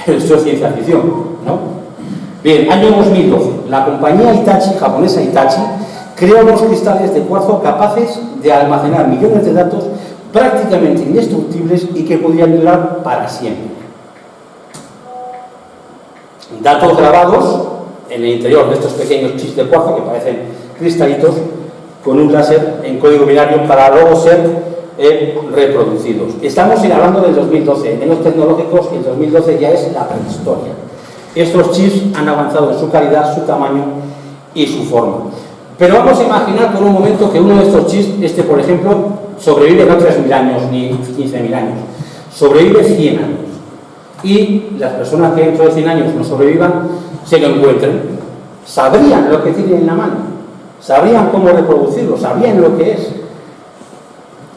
Pero esto es ciencia ficción, ¿no? Bien, año 2012, la compañía Hitachi, japonesa Hitachi, creó unos cristales de cuarzo capaces de almacenar millones de datos prácticamente indestructibles y que podrían durar para siempre. Datos grabados en el interior de estos pequeños chips de cuarzo que parecen cristalitos con un láser en código binario para luego ser reproducidos. Estamos hablando del 2012, en los tecnológicos el 2012 ya es la prehistoria. Estos chips han avanzado en su calidad, su tamaño y su forma. Pero vamos a imaginar por un momento que uno de estos chips, por ejemplo, sobrevive no 3.000 años ni 15.000 años, sobrevive 100 años. Y las personas que dentro de 100 años no sobrevivan, se lo encuentren, sabrían lo que tienen en la mano, sabrían cómo reproducirlo, sabrían lo que es.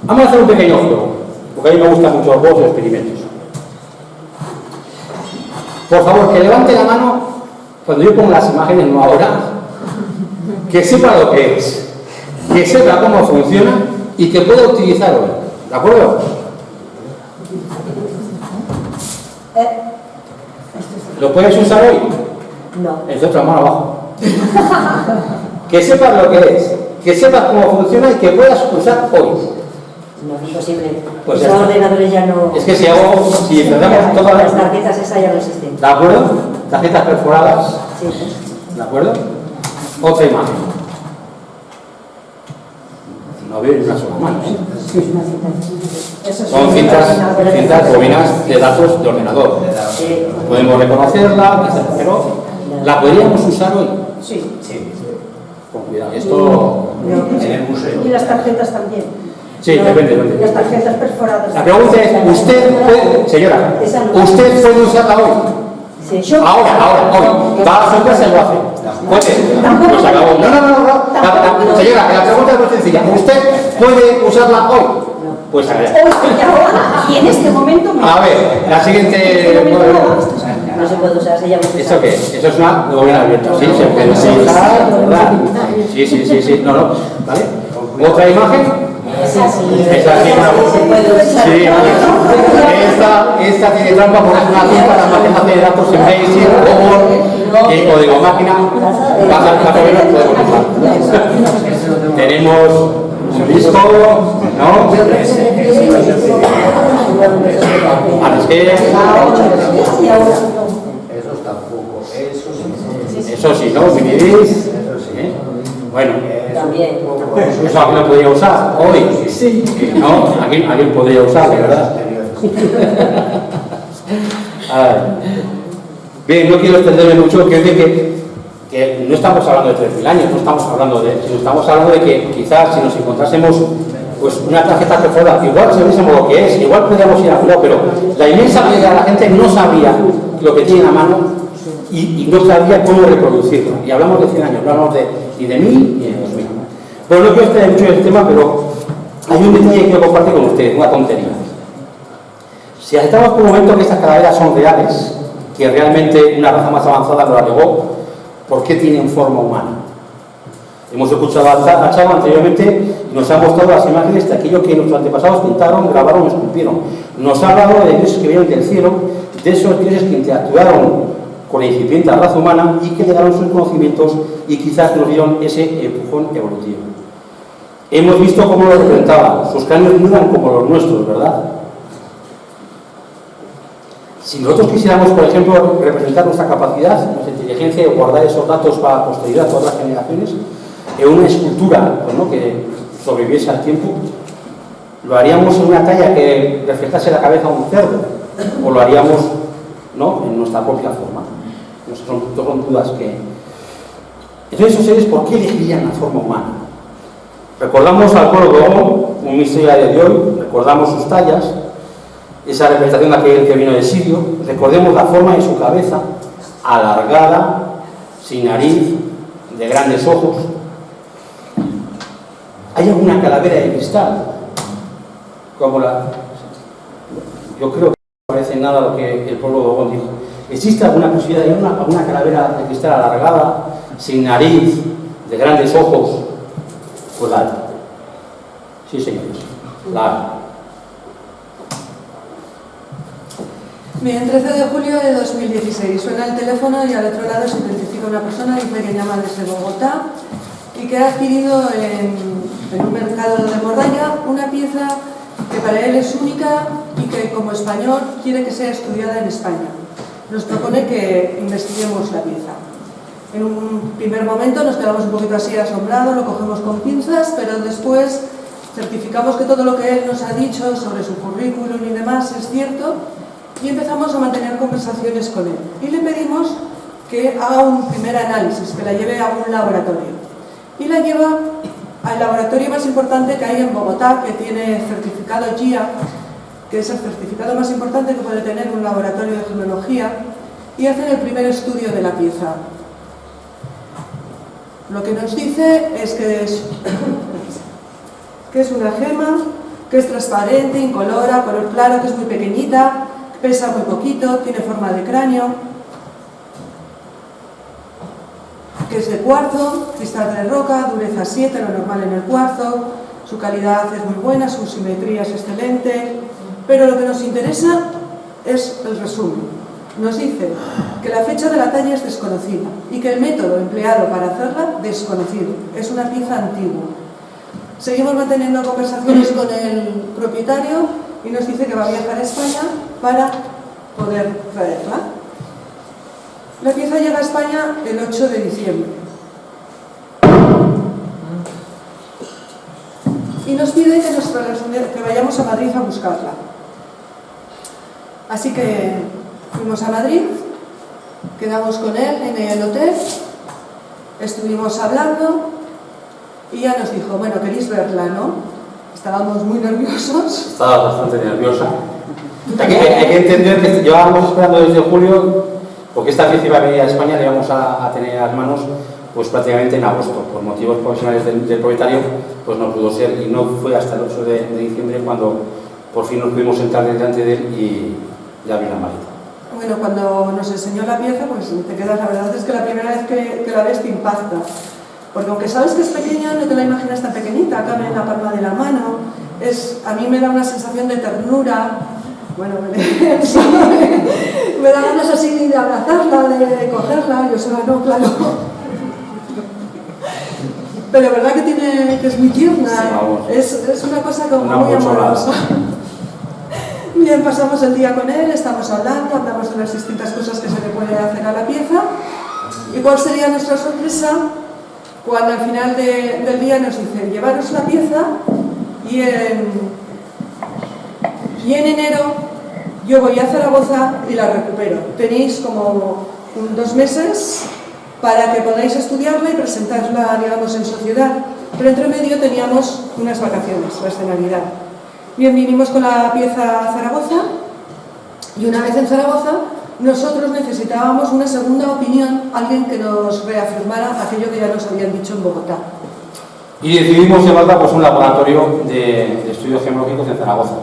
Vamos a hacer un pequeño juego, porque a mí me gustan mucho los juegos y los experimentos. Por favor, que levante la mano cuando yo pongo las imágenes, no ahora, que sepa lo que es, que sepa cómo funciona y que pueda utilizar hoy. ¿De acuerdo? ¿Lo puedes usar hoy? No. Entonces la mano abajo. Que sepas lo que es, que sepas cómo funciona y que puedas usar hoy. No, es imposible. Pues Los ordenadores ya no... Es que si perdemos todas las tarjetas esas ya no existen. ¿De acuerdo? Tarjetas perforadas. Sí. ¿De acuerdo? Otra imagen. No veo una sola mano, ¿eh? Son cintas bobinas de datos de ordenador. Sí. Podemos reconocerla, pero ¿la podríamos usar hoy? Sí. Sí. Con cuidado. Esto en el museo. Y las tarjetas también. Sí, depende. Las tarjetas perforadas. La pregunta es, ¿usted puede, señora, usted puede usarla hoy? Sí. Yo. Ahora, hoy. Va a su casa y lo hace. ¿Puede? Pues acabó. No. Señora, la pregunta es muy sencilla. ¿Usted puede usarla hoy? Pues a ver. Hoy y ahora, y en este momento me... A ver, la siguiente... No se puede usar, se llama. ¿Esto qué es? Eso es una bobina abierta. Sí, se puede usar, ¿verdad? Sí. No. ¿Vale? ¿Otra imagen? Sí. Esa sí, Se puede usar. sí, esta tiene trampa porque es una cinta para almacenaje de datos en Basic, Word y código máquina. Pasa a ver, podemos usar. Tenemos un disco, ¿no? Es que... Esos tampoco, Eso sí, ¿no? Minidisc. Bueno. También. Eso aquí lo podría usar hoy. Sí. ¿No? Alguien podría usarlo, ¿verdad? A ver. Bien, no quiero extenderme mucho, quiero decir que no estamos hablando de 3.000 años, no estamos hablando de... sino estamos hablando de que quizás si nos encontrásemos pues una tarjeta perforada, igual sabiésemos lo que es, igual podríamos ir a jugar, pero la inmensa mayoría de la gente no sabía lo que tiene en la mano y no sabía cómo reproducirlo. Y hablamos de 100 años, no hablamos ni de 1000 ni de 2000. Bueno, no quiero extender mucho el tema, pero hay un detalle que quiero compartir con ustedes, una tontería. Si aceptamos por un momento que estas calaveras son reales, que realmente una raza más avanzada lo agregó, ¿por qué tienen forma humana? Hemos escuchado a Chava anteriormente y nos ha mostrado las imágenes de aquello que nuestros antepasados pintaron, grabaron, esculpieron. Nos ha hablado de dioses que vienen del cielo, de esos dioses que interactuaron con la incipiente raza humana y que llegaron sus conocimientos y quizás nos dieron ese empujón evolutivo. Hemos visto cómo lo representaban, sus cráneos no eran como los nuestros, ¿verdad? Si nosotros quisiéramos, por ejemplo, representar nuestra capacidad, nuestra inteligencia y guardar esos datos para la posteridad, todas las generaciones, en una escultura ¿no? que sobreviviese al tiempo, lo haríamos en una talla que reflejase la cabeza a un cerdo, o lo haríamos ¿no? en nuestra propia forma. Son dudas que... Entonces, esos seres, ¿por qué elegirían la forma humana? Recordamos al pueblo Dogon, un misterio de hoy, recordamos sus tallas, esa representación de aquel que vino de Sirio, recordemos la forma de su cabeza, alargada, sin nariz, de grandes ojos. ¿Hay alguna calavera de cristal? Como la... Yo creo que no parece nada lo que el pueblo Dogon dijo. ¿Existe alguna posibilidad de alguna calavera de cristal alargada, sin nariz, de grandes ojos? Pues la hay. Sí, señores, la hay. Bien, 13 de julio de 2016. Suena el teléfono y al otro lado se identifica una persona, dice que llama desde Bogotá y que ha adquirido en un mercado de Mordaña una pieza que para él es única y que como español quiere que sea estudiada en España. Nos propone que investiguemos la pieza. En un primer momento nos quedamos un poquito así asombrados, lo cogemos con pinzas, pero después certificamos que todo lo que él nos ha dicho sobre su currículum y demás es cierto y empezamos a mantener conversaciones con él. Y le pedimos que haga un primer análisis, que la lleve a un laboratorio. Y la lleva al laboratorio más importante que hay en Bogotá, que tiene certificado GIA, que es el certificado más importante que puede tener un laboratorio de gemología, y hacen el primer estudio de la pieza. Lo que nos dice es que es una gema, que es transparente, incolora, color claro, que es muy pequeñita, pesa muy poquito, tiene forma de cráneo, que es de cuarzo, cristal de roca, dureza 7, lo normal en el cuarzo, su calidad es muy buena, su simetría es excelente, pero lo que nos interesa es el resumen. Nos dice que la fecha de la talla es desconocida y que el método empleado para hacerla, desconocido. Es una pieza antigua. Seguimos manteniendo conversaciones con el propietario y nos dice que va a viajar a España para poder traerla. La pieza llega a España el 8 de diciembre. Y nos pide que vayamos a Madrid a buscarla. Así que fuimos a Madrid, quedamos con él en el hotel, estuvimos hablando y ya nos dijo, bueno, queréis verla, ¿no? Estábamos muy nerviosos. Estaba bastante nerviosa. Hay que entender que llevábamos esperando desde julio, porque esta pieza iba a venir a España, la íbamos a tener a las manos pues prácticamente en agosto. Por motivos profesionales del propietario, pues no pudo ser, y no fue hasta el 8 de diciembre cuando por fin nos pudimos sentar delante de él y ya vi la maleta. Bueno, cuando nos enseñó la pieza, pues te quedas, la verdad es que la primera vez que la ves te impacta. Porque aunque sabes que es pequeña, no te la imaginas tan pequeñita, cabe en la palma de la mano. A mí me da una sensación de ternura, bueno, me da ganas así de abrazarla, de cogerla, yo sola no, claro. Pero verdad que es muy tierna, es una cosa como muy amorosa. Bien, pasamos el día con él, estamos hablamos de las distintas cosas que se le puede hacer a la pieza. ¿Y cuál sería nuestra sorpresa? Cuando al final del día nos dicen, llevaros la pieza y en enero yo voy a Zaragoza y la recupero. Tenéis como 2 meses para que podáis estudiarla y presentarla, digamos, en sociedad. Pero entre medio teníamos unas vacaciones, las de Navidad. Bien, vinimos con la pieza a Zaragoza y una vez en Zaragoza nosotros necesitábamos una segunda opinión, alguien que nos reafirmara aquello que ya nos habían dicho en Bogotá. Y decidimos llevarla pues, a un laboratorio de estudios gemológicos en Zaragoza.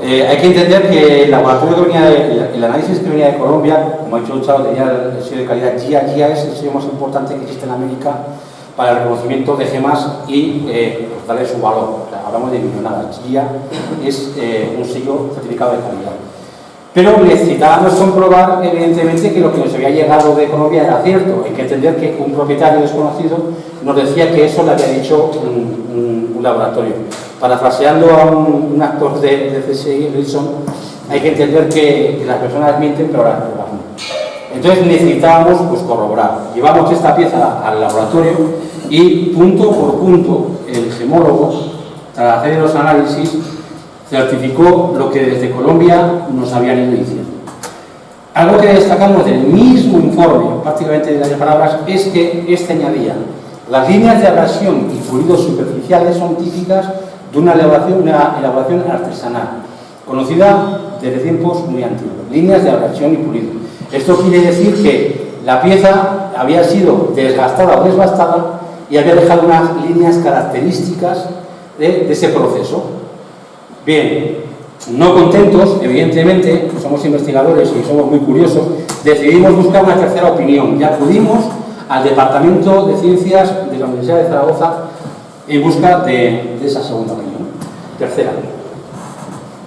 Hay que entender que el laboratorio que venía, el análisis que venía de Colombia, como ha dicho Charo, tenía el sello de calidad GIA. GIA es el sello más importante que existe en América para el reconocimiento de gemas y pues, darle su valor. O sea, hablamos de millonadas. GIA es un sello certificado de calidad. Pero necesitábamos comprobar, evidentemente, que lo que nos había llegado de Colombia era cierto. Hay que entender que un propietario desconocido nos decía que eso le había dicho un laboratorio. Parafraseando a un actor de CSI, Wilson, hay que entender que las personas mienten, pero las pruebas no. Entonces necesitábamos pues, corroborar. Llevamos esta pieza al laboratorio y punto por punto el gemólogo, tras hacer los análisis, certificó lo que desde Colombia nos habían ido diciendo. Algo que destacamos del mismo informe, prácticamente de las palabras, es que este añadía: las líneas de abrasión y fluidos superficiales son típicas de una elaboración artesanal, conocida desde tiempos muy antiguos. Líneas de abrasión y pulido. Esto quiere decir que la pieza había sido desgastada o desbastada y había dejado unas líneas características de ese proceso. Bien, no contentos, evidentemente, somos investigadores y somos muy curiosos, decidimos buscar una tercera opinión y acudimos al Departamento de Ciencias de la Universidad de Zaragoza en busca de esa segunda opinión. Tercera.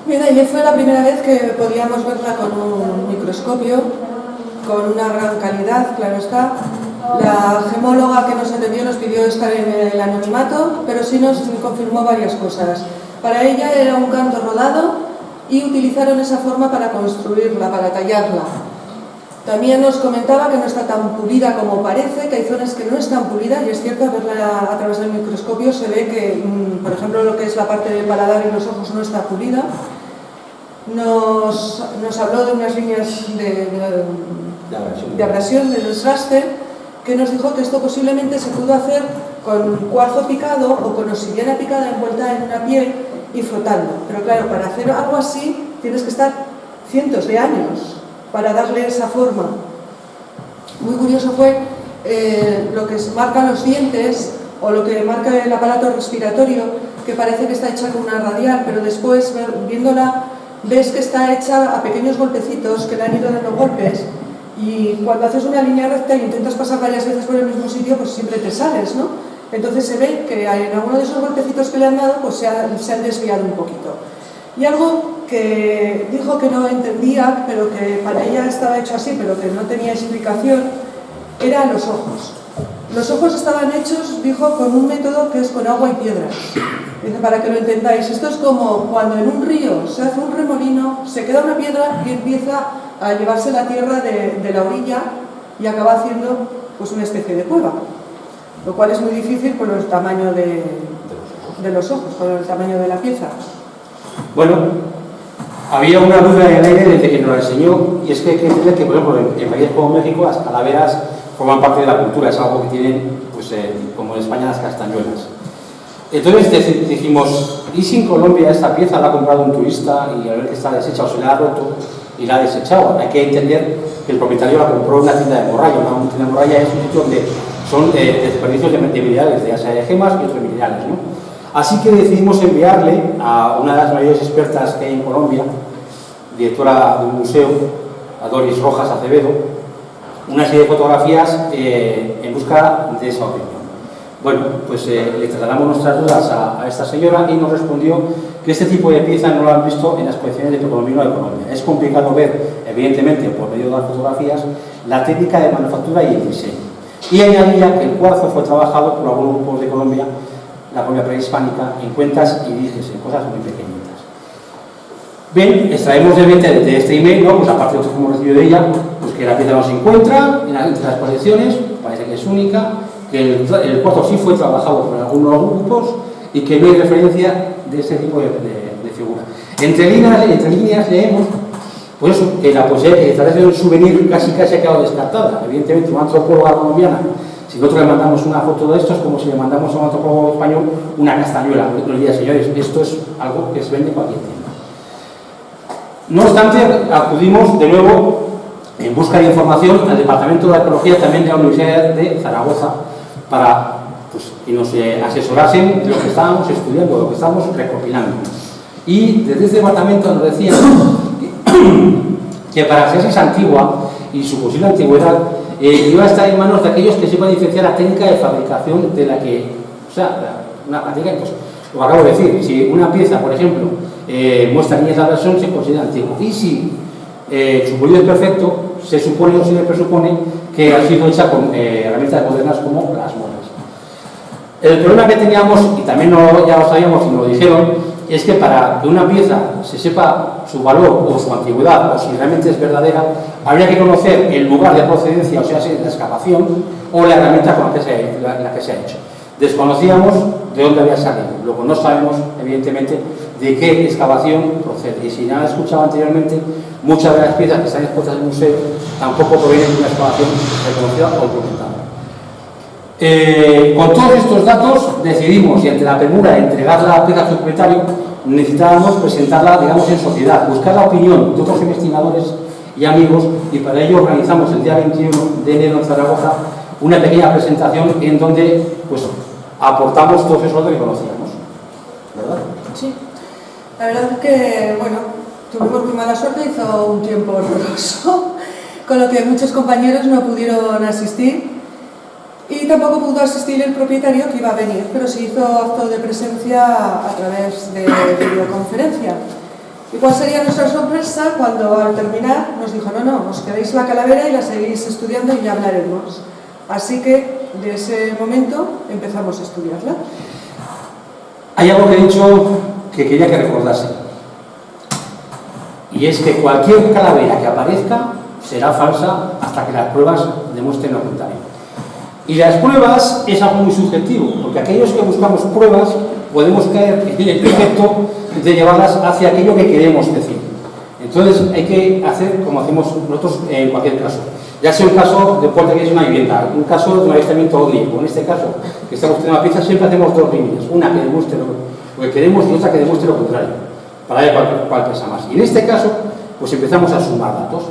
Bien, ayer fue la primera vez que podíamos verla con un microscopio, con una gran calidad, claro está. La gemóloga que nos atendió nos pidió estar en el anonimato, pero sí nos confirmó varias cosas. Para ella era un canto rodado y utilizaron esa forma para construirla, para tallarla. También nos comentaba que no está tan pulida como parece, que hay zonas que no están pulidas, y es cierto, verla a través del microscopio se ve que, por ejemplo, lo que es la parte del paladar y los ojos no está pulida. Nos habló de unas líneas de abrasión, de desgaste, que nos dijo que esto posiblemente se pudo hacer con cuarzo picado o con obsidiana picada envuelta en una piel y frotando. Pero claro, para hacer algo así tienes que estar cientos de años para darle esa forma. Muy curioso fue lo que marcan los dientes o lo que marca el aparato respiratorio, que parece que está hecha con una radial, pero después, viéndola, ves que está hecha a pequeños golpecitos, que le han ido dando golpes, y cuando haces una línea recta e intentas pasar varias veces por el mismo sitio, pues siempre te sales, ¿no? Entonces se ve que en alguno de esos golpecitos que le han dado, pues se han desviado un poquito. Y algo que dijo que no entendía, pero que para ella estaba hecho así, pero que no tenía explicación, eran los ojos. Los ojos estaban hechos, dijo, con un método que es con agua y piedras. Dice, para que lo entendáis, esto es como cuando en un río se hace un remolino, se queda una piedra y empieza a llevarse la tierra de la orilla y acaba haciendo pues una especie de cueva, lo cual es muy difícil por el tamaño de los ojos, por el tamaño de la pieza. Bueno, había una duda en el aire desde que nos la enseñó, y es que hay que entender que, por ejemplo, en países como México las calaveras forman parte de la cultura, es algo que tienen, pues, como en España, las castañuelas. Entonces dijimos, ¿y si en Colombia esta pieza la ha comprado un turista y al ver que está deshecha o se la ha roto y la ha desechado? Hay que entender que el propietario la compró en una tienda de morralla. Una tienda de morralla es un sitio donde son desperdicios de minerales, ya sea de gemas y otros minerales, ¿no? Así que decidimos enviarle a una de las mayores expertas que hay en Colombia, directora de un museo, a Doris Rojas Acevedo, una serie de fotografías en busca de esa opinión. Bueno, pues le trasladamos nuestras dudas a esta señora y nos respondió que este tipo de piezas no lo han visto en las colecciones de precolombino de Colombia. Es complicado ver, evidentemente, por medio de las fotografías, la técnica de manufactura y el diseño. Y añadía que el cuarzo fue trabajado por algunos grupos de Colombia, la Colombia prehispánica, en cuentas y dijes, en cosas muy pequeñitas. Bien, extraemos de este email, ¿no? Pues aparte de otros que hemos recibido de ella, pues que la pieza no se encuentra entre las colecciones, parece que es única, que el cuarzo sí fue trabajado por algunos grupos y que no hay referencia de este tipo de figura. Entre líneas leemos, pues eso, que la posibilidad de que trate de un souvenir casi ha quedado descartada. Evidentemente, una antropóloga colombiana, si nosotros le mandamos una foto de esto, es como si le mandamos a un antropólogo español una castañuela. Nos diría, señores, esto es algo que se vende en cualquier tienda. No obstante, acudimos de nuevo en busca de información al Departamento de Arqueología también de la Universidad de Zaragoza para que nos asesorasen de lo que estábamos estudiando, de lo que estábamos recopilando. Y desde este departamento nos decían que para ser antigua y su posible antigüedad iba a estar en manos de aquellos que sepan diferenciar la técnica de fabricación de la que, o sea, una práctica, pues lo acabo de decir, si una pieza, por ejemplo, muestra líneas de abrasión, se considera antigua. Y si su pulido es perfecto, se supone o se le presupone que ha sido hecha con herramientas modernas como las muelas. El problema que teníamos, y también ya lo sabíamos y nos lo dijeron, es que para que una pieza se sepa su valor o su antigüedad o si realmente es verdadera, habría que conocer el lugar de procedencia, o sea, la excavación o la herramienta con la que se ha hecho. Desconocíamos de dónde había salido, luego no sabemos, evidentemente, de qué excavación procede. Y si ya lo escuchado anteriormente, muchas de las piezas que están expuestas en el museo tampoco provienen de una excavación reconocida o documentada. Con todos estos datos decidimos, y ante la premura de entregar la pieza a su propietario, necesitábamos presentarla, digamos, en sociedad, buscar la opinión de otros investigadores y amigos, y para ello organizamos el día 21 de enero en Zaragoza una pequeña presentación en donde pues aportamos todos esos datos que conocíamos, ¿verdad? Sí, la verdad es que, bueno, tuvimos muy mala suerte, hizo un tiempo horroroso, con lo que muchos compañeros no pudieron asistir. Y tampoco pudo asistir el propietario que iba a venir, pero se hizo acto de presencia a través de videoconferencia. ¿Y cuál sería nuestra sorpresa cuando al terminar nos dijo, no, os quedáis la calavera y la seguís estudiando y ya hablaremos? Así que de ese momento empezamos a estudiarla. Hay algo que he dicho que quería que recordase, y es que cualquier calavera que aparezca será falsa hasta que las pruebas demuestren lo contrario. Y las pruebas es algo muy subjetivo, porque aquellos que buscamos pruebas podemos caer en el defecto de llevarlas hacia aquello que queremos decir. Entonces hay que hacer como hacemos nosotros en cualquier caso. Ya sea un caso de puerta que es una vivienda, un caso de un avistamiento ovni, o en este caso, que estamos teniendo una pieza, siempre hacemos dos líneas, una que demuestre lo que queremos y otra que demuestre lo contrario, para ver cuál pesa más. Y en este caso, pues empezamos a sumar datos,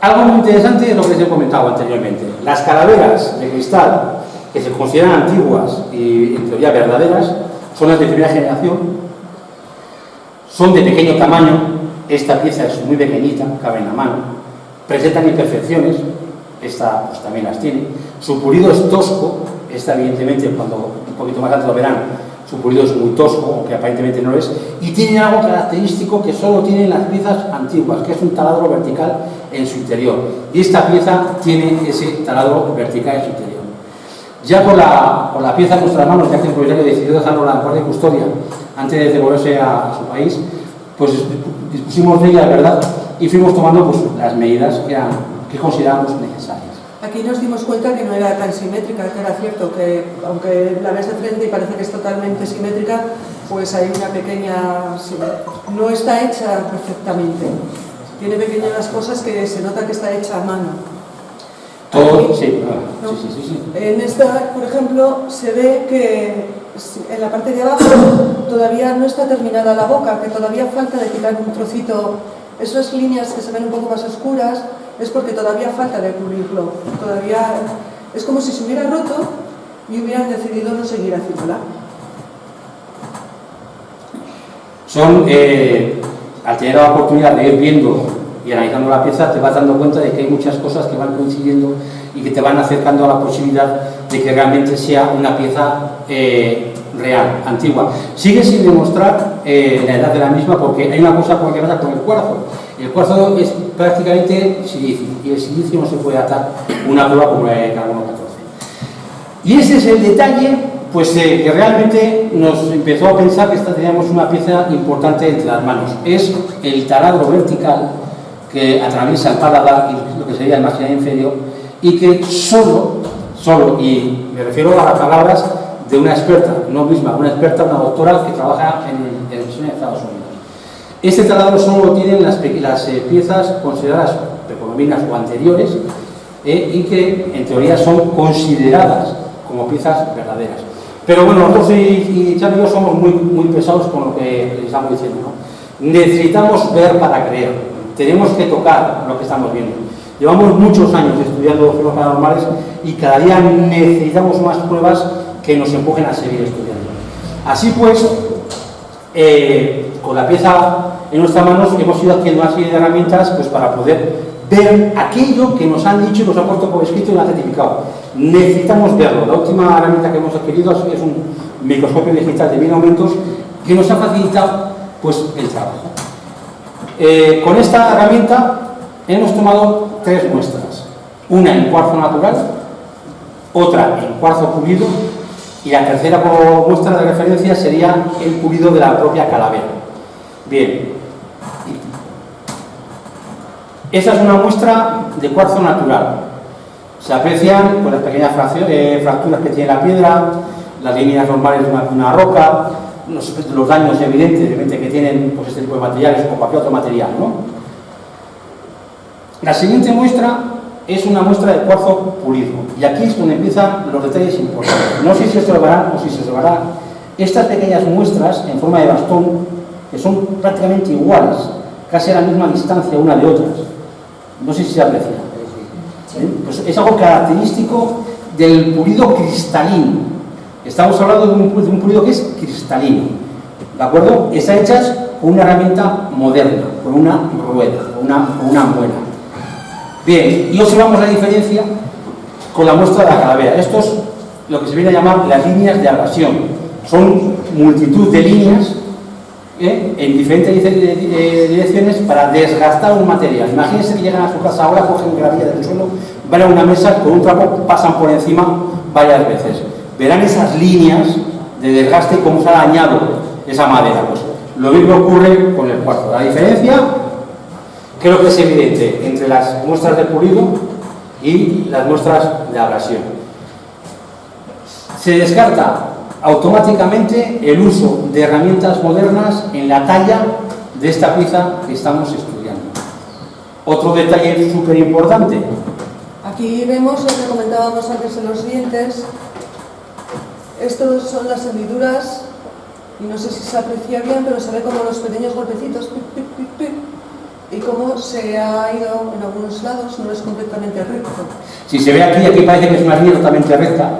Algo muy interesante es lo que les he comentado anteriormente. Las calaveras de cristal, que se consideran antiguas y en teoría verdaderas, son las de primera generación, son de pequeño tamaño, esta pieza es muy pequeñita, cabe en la mano, presentan imperfecciones, esta pues también las tiene, su pulido es tosco, esta evidentemente cuando un poquito más alto lo verán, su pulido es muy tosco, aunque aparentemente no es, y tiene algo característico que solo tienen las piezas antiguas, que es un taladro vertical en su interior, y esta pieza tiene ese taladro vertical en su interior. Ya con la pieza en nuestras manos, ya que el propietario decidió dejarlo en la guardia de custodia antes de devolverse a su país, pues dispusimos de ella, ¿verdad? Y fuimos tomando pues, las medidas que consideramos necesarias. Aquí nos dimos cuenta que no era tan simétrica, que era cierto que aunque la ves de frente y parece que es totalmente simétrica, pues hay una pequeña... no está hecha perfectamente. Tiene pequeñas cosas que se nota que está hecha a mano. Todo, aquí, sí, ¿no? Sí. En esta, por ejemplo, se ve que en la parte de abajo todavía no está terminada la boca, que todavía falta de quitar un trocito. Esas líneas que se ven un poco más oscuras es porque todavía falta de pulirlo. Todavía es como si se hubiera roto y hubieran decidido no seguir haciéndola. Al tener la oportunidad de ir viendo y analizando la pieza, te vas dando cuenta de que hay muchas cosas que van coincidiendo y que te van acercando a la posibilidad de que realmente sea una pieza real, antigua. Sigue sin demostrar la edad de la misma, porque hay una cosa que pasa con el cuarzo. El cuarzo es prácticamente silicio, y el silicio no se puede atar una prueba como la de carbono 14. Y ese es el detalle, pues que realmente nos empezó a pensar que teníamos una pieza importante entre las manos. Es el taladro vertical que atraviesa el paladar, y lo que sería el marginal inferior, y que solo, y me refiero a las palabras de una experta, no misma, una experta, una doctora que trabaja en Estados Unidos. Este taladro solo lo tienen las piezas consideradas precolombinas o anteriores, y que en teoría son consideradas como piezas verdaderas. Pero bueno, nosotros y Xavi y yo somos muy pesados con lo que les estamos diciendo, ¿no? Necesitamos ver para creer, tenemos que tocar lo que estamos viendo. Llevamos muchos años estudiando fenómenos paranormales y cada día necesitamos más pruebas que nos empujen a seguir estudiando. Así pues, con la pieza en nuestras manos hemos ido haciendo una serie de herramientas pues, para poder ver aquello que nos han dicho y nos han puesto por escrito y nos han certificado. Necesitamos verlo. La última herramienta que hemos adquirido es un microscopio digital de 1000 aumentos que nos ha facilitado pues, el trabajo. Con esta herramienta hemos tomado 3 muestras. Una en cuarzo natural, otra en cuarzo pulido y la tercera como muestra de referencia sería el pulido de la propia calavera. Bien. Esa es una muestra de cuarzo natural. Se aprecian pues, las pequeñas fracturas que tiene la piedra, las líneas normales de una roca, los daños evidentes que tienen pues, este tipo de materiales o cualquier otro material, ¿no? La siguiente muestra es una muestra de cuarzo pulido. Y aquí es donde empiezan los detalles importantes. No sé si se observarán o si se observará estas pequeñas muestras en forma de bastón que son prácticamente iguales, casi a la misma distancia una de otras. No sé si se aprecia. Pues es algo característico del pulido cristalino. Estamos hablando de un pulido que es cristalino. ¿De acuerdo? Están hechas con una herramienta moderna, con una rueda, con una muela. Bien, y observamos la diferencia con la muestra de la calavera. Esto es lo que se viene a llamar las líneas de abrasión. Son multitud de líneas en diferentes direcciones para desgastar un material. Imagínense que llegan a su casa ahora, cogen gravilla del suelo, van a una mesa, con un trapo pasan por encima varias veces. Verán esas líneas de desgaste y cómo se ha dañado esa madera. Pues lo mismo ocurre con el cuarzo. La diferencia creo que es evidente entre las muestras de pulido y las muestras de abrasión. Se descarta automáticamente el uso de herramientas modernas en la talla de esta pieza que estamos estudiando. Otro detalle súper importante. Aquí vemos lo que comentábamos antes de los dientes. Estos son las hendiduras y no sé si se aprecia bien, pero se ve como los pequeños golpecitos pic, pic, pic, pic, y cómo se ha ido en algunos lados, no es completamente recto. Si se ve aquí parece que es una línea totalmente recta.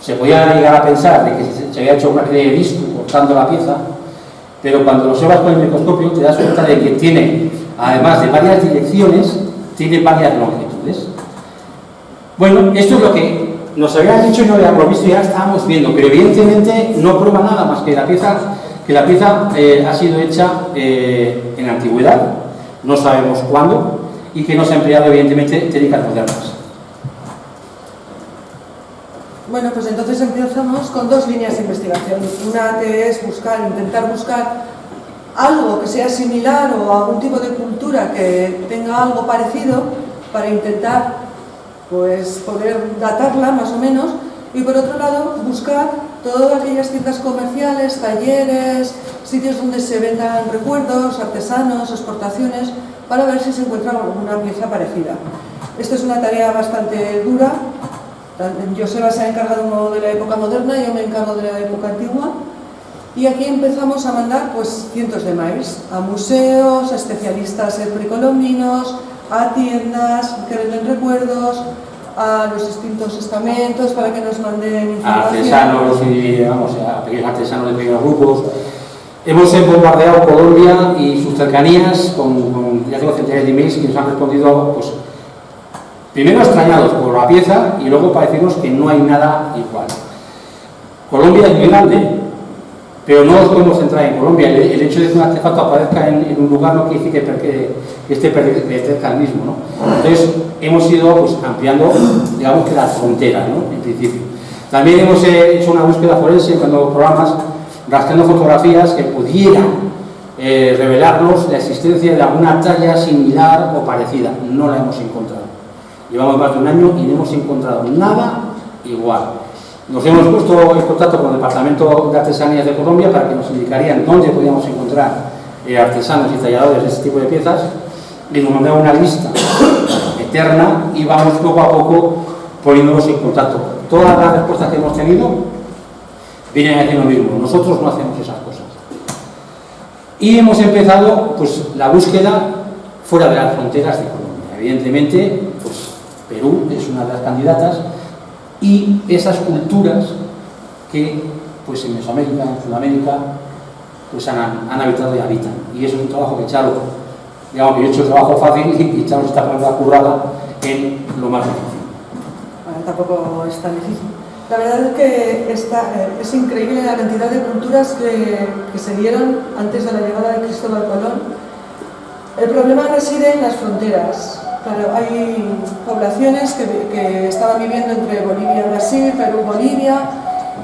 Se podía llegar a pensar de que se había hecho una especie de disco cortando la pieza, pero cuando lo observas con el microscopio te das cuenta de que tiene, además de varias direcciones, tiene varias longitudes. Bueno, esto es lo que nos habían dicho y no habíamos visto y ya estábamos viendo, pero evidentemente no prueba nada más que la pieza ha sido hecha en la antigüedad, no sabemos cuándo, y que no se ha empleado evidentemente técnicas modernas. Bueno, pues entonces empezamos con dos líneas de investigación. Una que es intentar buscar algo que sea similar o algún tipo de cultura que tenga algo parecido para intentar pues poder datarla más o menos, y por otro lado buscar todas aquellas tiendas comerciales, talleres, sitios donde se vendan recuerdos, artesanos, exportaciones, para ver si se encuentra alguna pieza parecida. Esta es una tarea bastante dura. Joseba se ha encargado de la época moderna, yo me encargo de la época antigua, y aquí empezamos a mandar pues cientos de mails a museos, a especialistas en precolombinos, a tiendas que venden recuerdos, a los distintos estamentos para que nos manden información. A artesanos y a pequeños artesanos de pequeños grupos. Hemos bombardeado Colombia y sus cercanías con ya tengo centenares de emails que nos han respondido, pues, primero extrañados por la pieza y luego para decirnos que no hay nada igual. Colombia es muy grande, pero no nos podemos centrar en Colombia. El hecho de que un artefacto aparezca en un lugar no quiere decir que esté cerca del mismo, ¿no? Entonces hemos ido pues, ampliando, digamos que las fronteras, ¿no? En principio. También hemos hecho una búsqueda forense cuando programas, rastreando fotografías que pudieran revelarnos la existencia de alguna talla similar o parecida. No la hemos encontrado. Llevamos más de un año y no hemos encontrado nada igual. Nos hemos puesto en contacto con el Departamento de Artesanías de Colombia para que nos indicarían dónde podíamos encontrar artesanos y talladores de este tipo de piezas, y nos mandaron una lista eterna y vamos poco a poco poniéndonos en contacto. Todas las respuestas que hemos tenido vienen a decir lo mismo: nosotros no hacemos esas cosas. Y hemos empezado pues, la búsqueda fuera de las fronteras de Colombia. Evidentemente, pues, Perú es una de las candidatas, y esas culturas que pues, en Mesoamérica, en Sudamérica, pues, han habitado y habitan. Y eso es un trabajo que Charo, digamos que yo he hecho el trabajo fácil y Charo se está poniendo la currada en lo más difícil. Bueno, tampoco es tan difícil. La verdad es que es increíble la cantidad de culturas que se dieron antes de la llegada de Cristóbal Colón. El problema reside en las fronteras. Claro, hay poblaciones que estaban viviendo entre Bolivia y Brasil, Perú, Bolivia,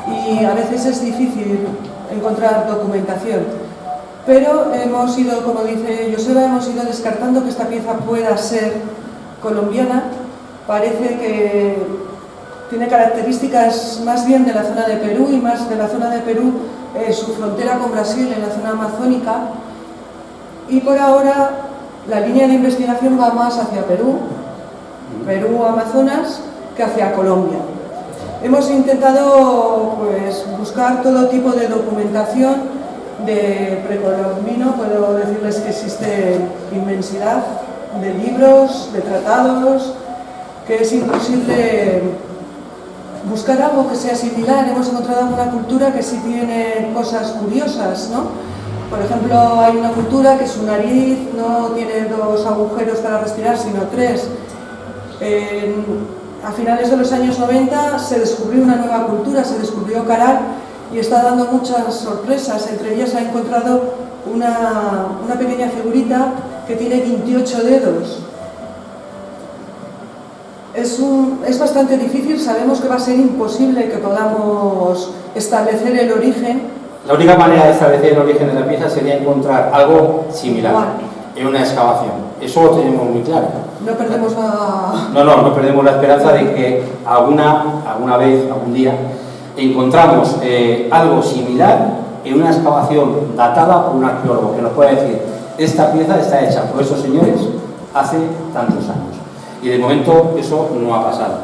y a veces es difícil encontrar documentación. Pero hemos ido, como dice Joseba, hemos ido descartando que esta pieza pueda ser colombiana. Parece que tiene características más bien de la zona de Perú, y más de la zona de Perú, su frontera con Brasil en la zona amazónica. Y por ahora la línea de investigación va más hacia Perú, Amazonas, que hacia Colombia. Hemos intentado pues, buscar todo tipo de documentación de precolombino. Puedo decirles que existe inmensidad de libros, de tratados, que es imposible buscar algo que sea similar. Hemos encontrado una cultura que sí tiene cosas curiosas, ¿no? Por ejemplo, hay una cultura que su nariz no tiene 2 agujeros para respirar, sino 3. A finales de los años 90 se descubrió una nueva cultura, se descubrió Caral, y está dando muchas sorpresas. Entre ellas ha encontrado una pequeña figurita que tiene 28 dedos. Es bastante difícil, sabemos que va a ser imposible que podamos establecer el origen. La única manera de establecer el origen de la pieza sería encontrar algo similar en una excavación. Eso lo tenemos muy claro. No perdemos No perdemos la esperanza de que alguna vez, algún día, encontramos algo similar en una excavación datada por un arqueólogo que nos pueda decir: esta pieza está hecha por esos señores hace tantos años. Y de momento eso no ha pasado.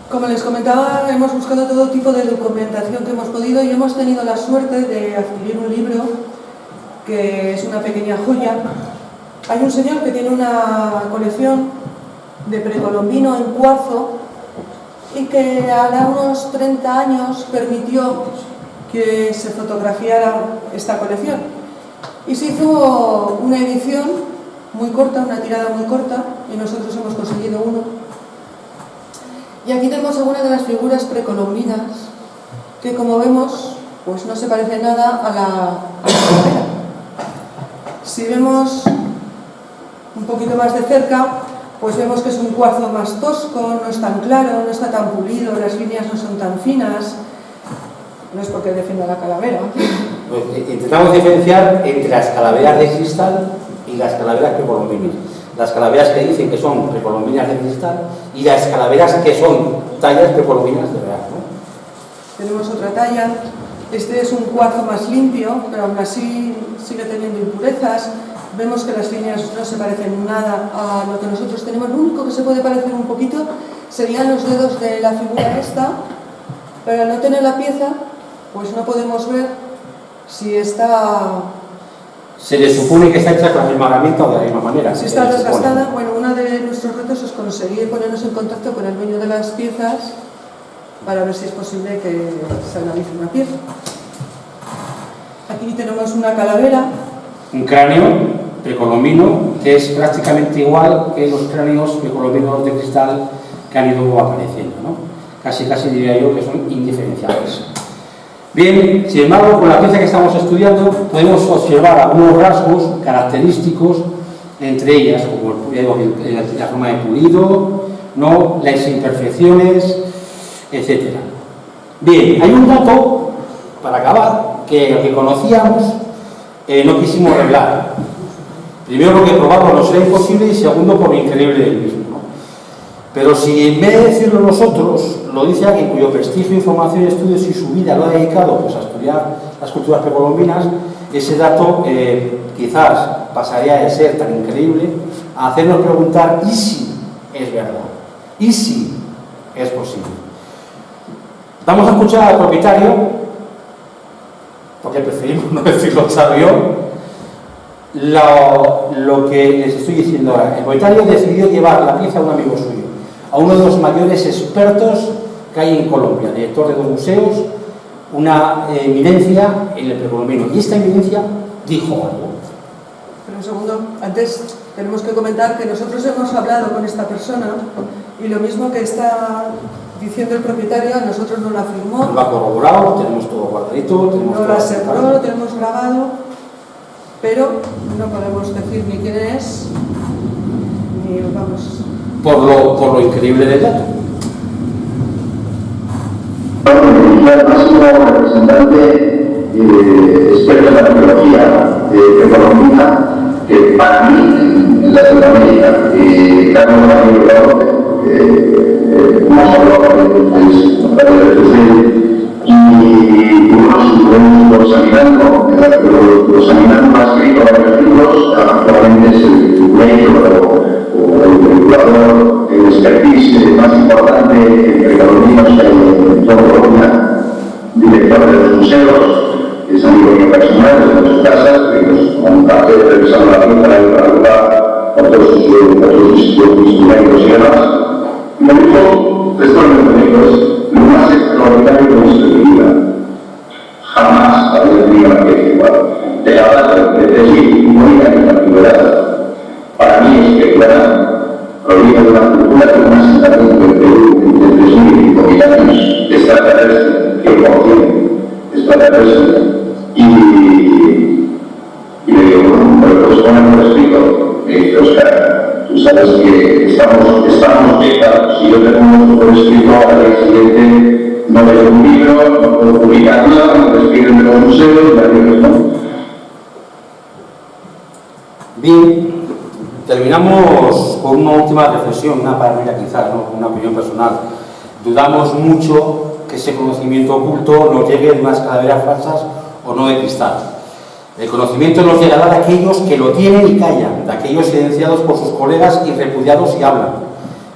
Como les comentaba, hemos buscado todo tipo de documentación que hemos podido y hemos tenido la suerte de adquirir un libro que es una pequeña joya. Hay un señor que tiene una colección de precolombino en cuarzo y que a unos 30 años permitió que se fotografiara esta colección. Y se hizo una edición muy corta, una tirada muy corta, y nosotros hemos conseguido uno. Y aquí tenemos algunas de las figuras precolombinas que, como vemos, pues no se parece nada a la calavera. Si vemos un poquito más de cerca, pues vemos que es un cuarzo más tosco, no es tan claro, no está tan pulido, las líneas no son tan finas. No es porque defienda la calavera. Pues intentamos diferenciar entre las calaveras de cristal y las calaveras precolombinas. Las calaveras que dicen que son precolombinas de cristal y las calaveras que son tallas precolombinas de verdad, ¿no? Tenemos otra talla. Este es un cuarzo más limpio, pero aún así sigue teniendo impurezas. Vemos que las líneas no se parecen nada a lo que nosotros tenemos. Lo único que se puede parecer un poquito serían los dedos de la figura esta, pero al no tener la pieza, pues no podemos ver si está... Se le supone que está hecha con la misma herramienta o de la misma manera. Si está desgastada. Bueno, uno de nuestros retos es conseguir ponernos en contacto con el dueño de las piezas para ver si es posible que se analice una pieza. Aquí tenemos una calavera. Un cráneo precolombino que es prácticamente igual que los cráneos precolombinos de cristal que han ido apareciendo, ¿no? Casi diría yo que son indiferenciables. Bien, sin embargo, con la pieza que estamos estudiando podemos observar algunos rasgos característicos, entre ellas, como la forma de pulido, ¿no?, las imperfecciones, etc. Bien, hay un dato, para acabar, que conocíamos, no quisimos revelar. Primero porque probarlo no será imposible y segundo por lo increíble del mismo, ¿no? Pero si en vez de decirlo nosotros, lo dice alguien cuyo prestigio, información, estudios y su vida lo ha dedicado pues, a estudiar las culturas precolombinas, ese dato quizás pasaría de ser tan increíble a hacernos preguntar ¿y si es verdad? ¿Y si es posible? Vamos a escuchar al propietario, porque preferimos no decirlo sabio, lo que les estoy diciendo ahora. El propietario decidió llevar la pieza a un amigo suyo, a uno de los mayores expertos que hay en Colombia, director de 2 museos, una eminencia en el precolombino. Y esta eminencia dijo algo. Pero un segundo, antes tenemos que comentar que nosotros hemos hablado con esta persona y lo mismo que está diciendo el propietario, nosotros no lo afirmó. Lo ha corroborado, tenemos todo guardadito, tenemos no lo aseguró, lo tenemos grabado, pero no podemos decir ni quién es, ni vamos... Por lo increíble del dato. El máximo representante experto en la arqueología precolombina, que para mí en Latinoamérica, Carlos Mario hemos hablado y unos examinando más críticos de los libros, actualmente es el médico o el divulgador, el expertise más importante en precolombino en toda Colombia, director de los museos, es amigo mío personal de sus casas, que nos montaje de revisar la pieza y para otros instrumentos y demás. Y lo mismo, textualmente, lo más extraordinario que hemos vivido. Jamás había tenido una pieza igual. De la de decir, única en la antigüedad. Para mí es que proviene de una cultura que un asentamiento del Perú de 3.000 y pico años extraterrestre, que no tiene extraterrestre. Y le digo, bueno, pues ¿cómo me lo explico? Me dice, Óscar, tú sabes que estamos décadas, y yo tengo un por escrito al día siguiente, no leo un libro, no puedo publicar nada, me despiden de los museos, ¿no? Bien, terminamos con una última reflexión, una paralela quizás, ¿no? Una opinión personal. Dudamos mucho que ese conocimiento oculto nos llegue de unas calaveras falsas o no de cristal. El conocimiento nos llegará de aquellos que lo tienen y callan, de aquellos silenciados por sus colegas y repudiados y hablan.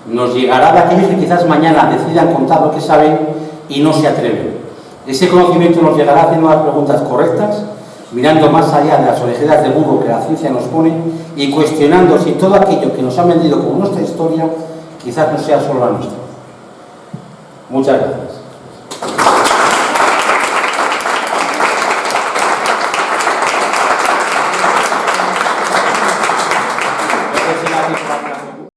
Nos llegará de aquellos que quizás mañana decidan contar lo que saben y no se atreven. Ese conocimiento nos llegará haciendo las preguntas correctas, mirando más allá de las orejeras de burro que la ciencia nos pone y cuestionando si todo aquello que nos han vendido como nuestra historia quizás no sea solo la nuestra. Muchas gracias.